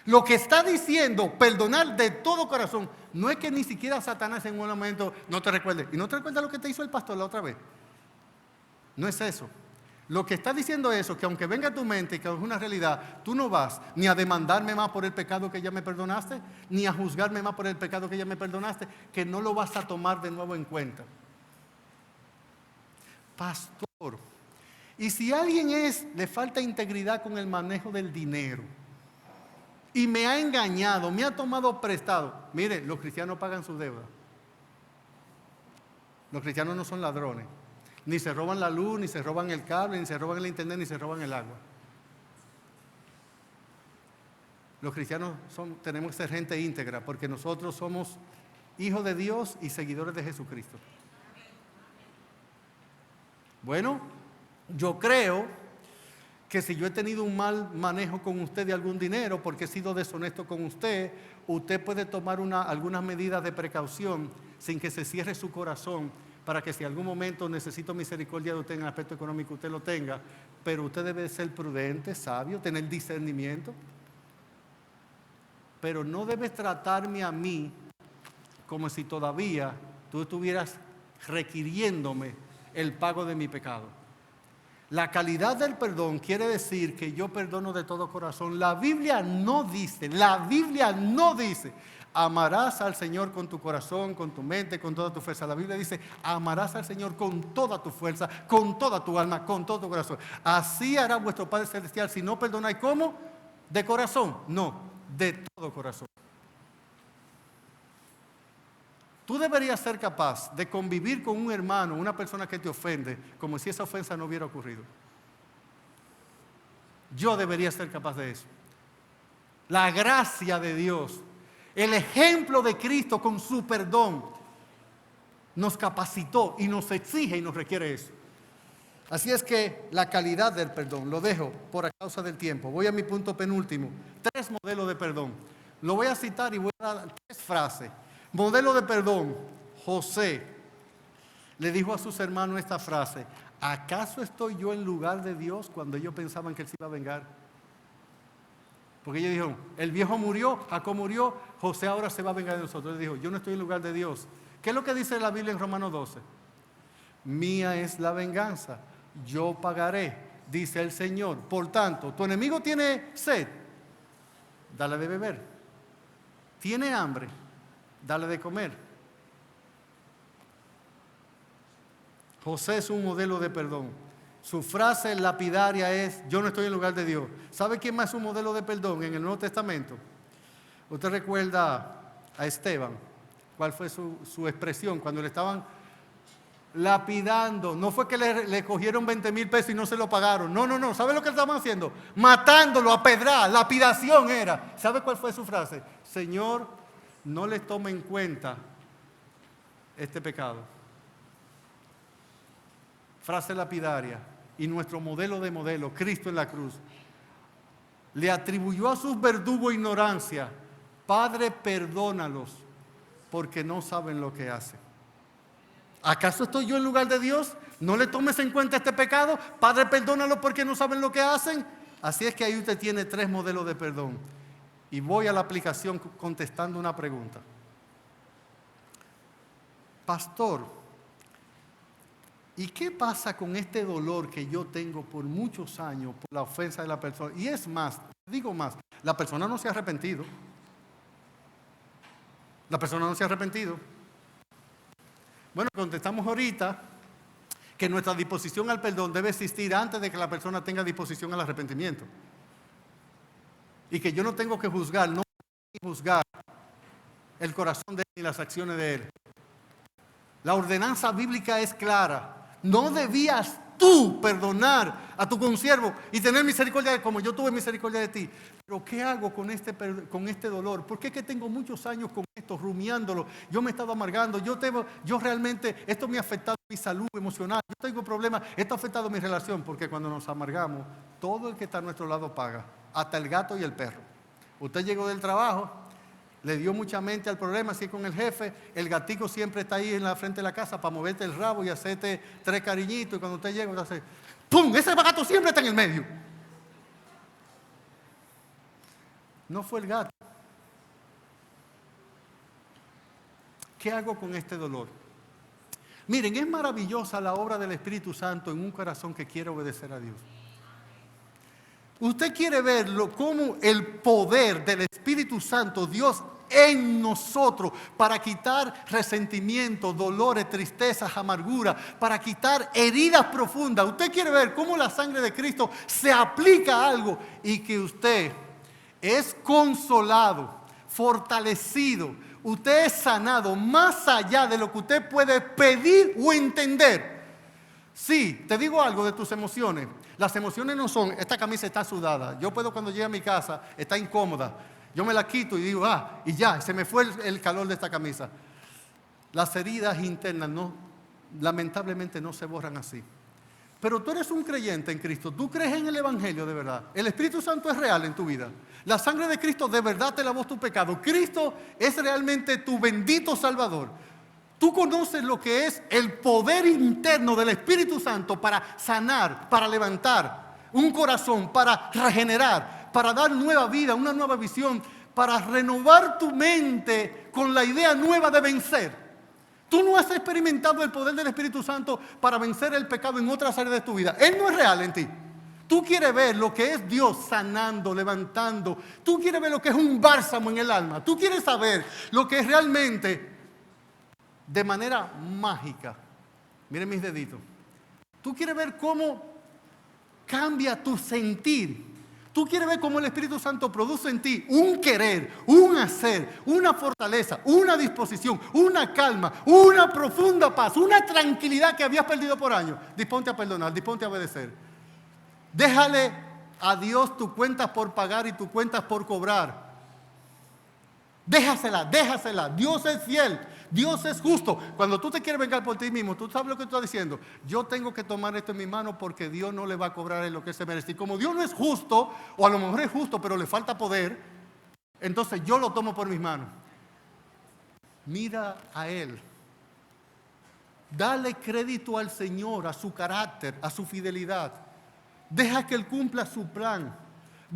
Lo que está diciendo, perdonar de todo corazón, no es que ni siquiera Satanás en un momento no te recuerde. ¿Y no te recuerda lo que te hizo el pastor la otra vez? No es eso. Lo que está diciendo es eso, que aunque venga a tu mente, que es una realidad, tú no vas ni a demandarme más por el pecado que ya me perdonaste, ni a juzgarme más por el pecado que ya me perdonaste, que no lo vas a tomar de nuevo en cuenta. Pastor, y si a alguien le falta integridad con el manejo del dinero, y me ha engañado, me ha tomado prestado. Mire, los cristianos pagan su deuda. Los cristianos no son ladrones. Ni se roban la luz, ni se roban el cable, ni se roban el internet, ni se roban el agua. Los cristianos tenemos que ser gente íntegra porque nosotros somos hijos de Dios y seguidores de Jesucristo. Bueno, yo creo que si yo he tenido un mal manejo con usted de algún dinero porque he sido deshonesto con usted, usted puede tomar algunas medidas de precaución sin que se cierre su corazón para que si en algún momento necesito misericordia de usted en el aspecto económico, usted lo tenga, pero usted debe ser prudente, sabio, tener discernimiento, pero no debes tratarme a mí como si todavía tú estuvieras requiriéndome el pago de mi pecado. La calidad del perdón quiere decir que yo perdono de todo corazón. La Biblia no dice, amarás al Señor con tu corazón, con tu mente, con toda tu fuerza. La Biblia dice, amarás al Señor con toda tu fuerza, con toda tu alma, con todo tu corazón. Así hará vuestro Padre Celestial si no perdonáis. ¿Cómo? ¿De corazón? No, de todo corazón. Tú deberías ser capaz de convivir con un hermano, una persona que te ofende, como si esa ofensa no hubiera ocurrido. Yo debería ser capaz de eso. La gracia de Dios, el ejemplo de Cristo con su perdón, nos capacitó y nos exige y nos requiere eso. Así es que la calidad del perdón, lo dejo por causa del tiempo. Voy a mi punto penúltimo. 3 modelos de perdón. Lo voy a citar y voy a dar 3 frases. Modelo de perdón. José le dijo a sus hermanos esta frase: ¿acaso estoy yo en lugar de Dios cuando ellos pensaban que Él se iba a vengar? Porque ellos dijeron, el viejo murió, Jacob murió, José ahora se va a vengar de nosotros. Él dijo, yo no estoy en lugar de Dios. ¿Qué es lo que dice la Biblia en Romanos 12? Mía es la venganza, yo pagaré, dice el Señor. Por tanto, tu enemigo tiene sed, dale de beber. Tiene hambre, dale de comer. José es un modelo de perdón. Su frase lapidaria es: yo no estoy en lugar de Dios. ¿Sabe quién más es un modelo de perdón en el Nuevo Testamento? Usted recuerda a Esteban. ¿Cuál fue su expresión cuando le estaban lapidando? No fue que le cogieron 20,000 pesos y no se lo pagaron. No. ¿Sabe lo que estaban haciendo? Matándolo a pedrar. Lapidación era. ¿Sabe cuál fue su frase? Señor, no le tome en cuenta este pecado. Frase lapidaria. Y nuestro modelo de modelo, Cristo en la cruz, le atribuyó a sus verdugos ignorancia. Padre, perdónalos, porque no saben lo que hacen. ¿Acaso estoy yo en lugar de Dios? No le tomes en cuenta este pecado. Padre, perdónalos porque no saben lo que hacen. Así es que ahí usted tiene 3 modelos de perdón. Y voy a la aplicación contestando una pregunta. Pastor, ¿y qué pasa con este dolor que yo tengo por muchos años por la ofensa de la persona? Y es más, digo más, la persona no se ha arrepentido. La persona no se ha arrepentido. Bueno, contestamos ahorita que nuestra disposición al perdón debe existir antes de que la persona tenga disposición al arrepentimiento. Y que yo no tengo que juzgar, no juzgar el corazón de él y las acciones de él. La ordenanza bíblica es clara. No debías tú perdonar a tu consiervo y tener misericordia de él como yo tuve misericordia de ti. Pero ¿qué hago con este dolor? ¿Por qué es que tengo muchos años con esto, rumiándolo? Yo me he estado amargando. Yo realmente, esto me ha afectado mi salud emocional. Yo tengo problemas. Esto ha afectado mi relación. Porque cuando nos amargamos, todo el que está a nuestro lado paga. Hasta el gato y el perro. Usted llegó del trabajo, le dio mucha mente al problema, así con el jefe. El gatico siempre está ahí en la frente de la casa para moverte el rabo y hacerte 3 cariñitos. Y cuando usted llega, usted hace ¡pum! Ese gato siempre está en el medio. No fue el gato. ¿Qué hago con este dolor? Miren, es maravillosa la obra del Espíritu Santo en un corazón que quiere obedecer a Dios. Usted quiere verlo como el poder del Espíritu Santo, Dios en nosotros, para quitar resentimientos, dolores, tristezas, amargura, para quitar heridas profundas. Usted quiere ver cómo la sangre de Cristo se aplica a algo y que usted es consolado, fortalecido, usted es sanado más allá de lo que usted puede pedir o entender. Sí, te digo algo de tus emociones. Las emociones no son, esta camisa está sudada. Yo puedo cuando llegue a mi casa, está incómoda. Yo me la quito y digo, y ya, se me fue el calor de esta camisa. Las heridas internas lamentablemente no se borran así. Pero tú eres un creyente en Cristo, tú crees en el Evangelio de verdad. El Espíritu Santo es real en tu vida. La sangre de Cristo de verdad te lavó tu pecado. Cristo es realmente tu bendito Salvador. Tú conoces lo que es el poder interno del Espíritu Santo para sanar, para levantar un corazón, para regenerar, para dar nueva vida, una nueva visión, para renovar tu mente con la idea nueva de vencer. Tú no has experimentado el poder del Espíritu Santo para vencer el pecado en otras áreas de tu vida. Él no es real en ti. Tú quieres ver lo que es Dios sanando, levantando. Tú quieres ver lo que es un bálsamo en el alma. Tú quieres saber lo que es realmente de manera mágica. Miren mis deditos. Tú quieres ver cómo cambia tu sentir. Tú quieres ver cómo el Espíritu Santo produce en ti un querer, un hacer, una fortaleza, una disposición, una calma, una profunda paz, una tranquilidad que habías perdido por años. Disponte a perdonar, disponte a obedecer. Déjale a Dios tus cuentas por pagar y tus cuentas por cobrar. Déjasela. Dios es fiel. Dios es justo. Cuando tú te quieres vengar por ti mismo, tú sabes lo que tú estás diciendo. Yo tengo que tomar esto en mi mano porque Dios no le va a cobrar en lo que se merece. Y como Dios no es justo, o a lo mejor es justo, pero le falta poder, entonces yo lo tomo por mis manos. Mira a Él. Dale crédito al Señor, a su carácter, a su fidelidad. Deja que Él cumpla su plan.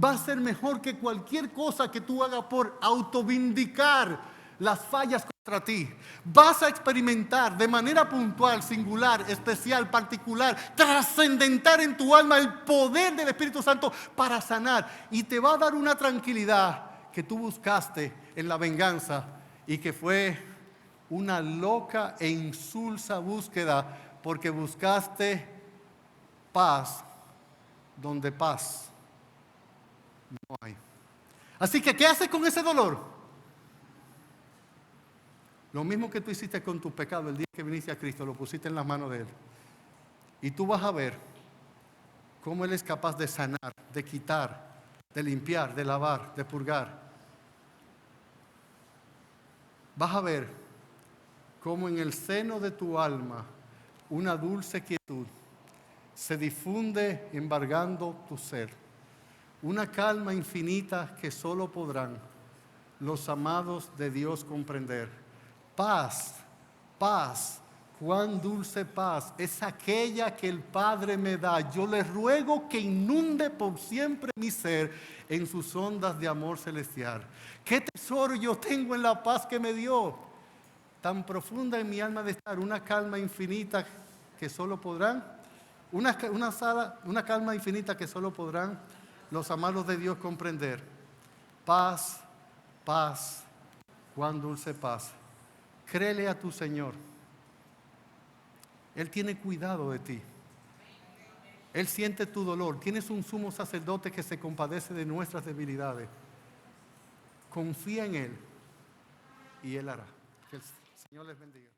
Va a ser mejor que cualquier cosa que tú hagas por autovindicar. las fallas contra ti. Vas a experimentar de manera puntual, singular, especial, particular, trascendental en tu alma el poder del Espíritu Santo para sanar. Y te va a dar una tranquilidad que tú buscaste en la venganza y que fue una loca e insulsa búsqueda, porque buscaste paz donde paz no hay. Así que, ¿qué haces con ese dolor? Lo mismo que tú hiciste con tu pecado el día que viniste a Cristo, lo pusiste en las manos de Él. Y tú vas a ver cómo Él es capaz de sanar, de quitar, de limpiar, de lavar, de purgar. Vas a ver cómo en el seno de tu alma una dulce quietud se difunde embargando tu ser. Una calma infinita que solo podrán los amados de Dios comprender. Paz, paz, cuán dulce paz es aquella que el Padre me da. Yo le ruego que inunde por siempre mi ser en sus ondas de amor celestial. Qué tesoro yo tengo en la paz que me dio. Tan profunda en mi alma de estar, una calma infinita que solo podrán, una calma infinita que solo podrán los amados de Dios comprender. Paz, paz, cuán dulce paz. Créele a tu Señor. Él tiene cuidado de ti. Él siente tu dolor. Tienes un sumo sacerdote que se compadece de nuestras debilidades. Confía en Él y Él hará. Que el Señor les bendiga.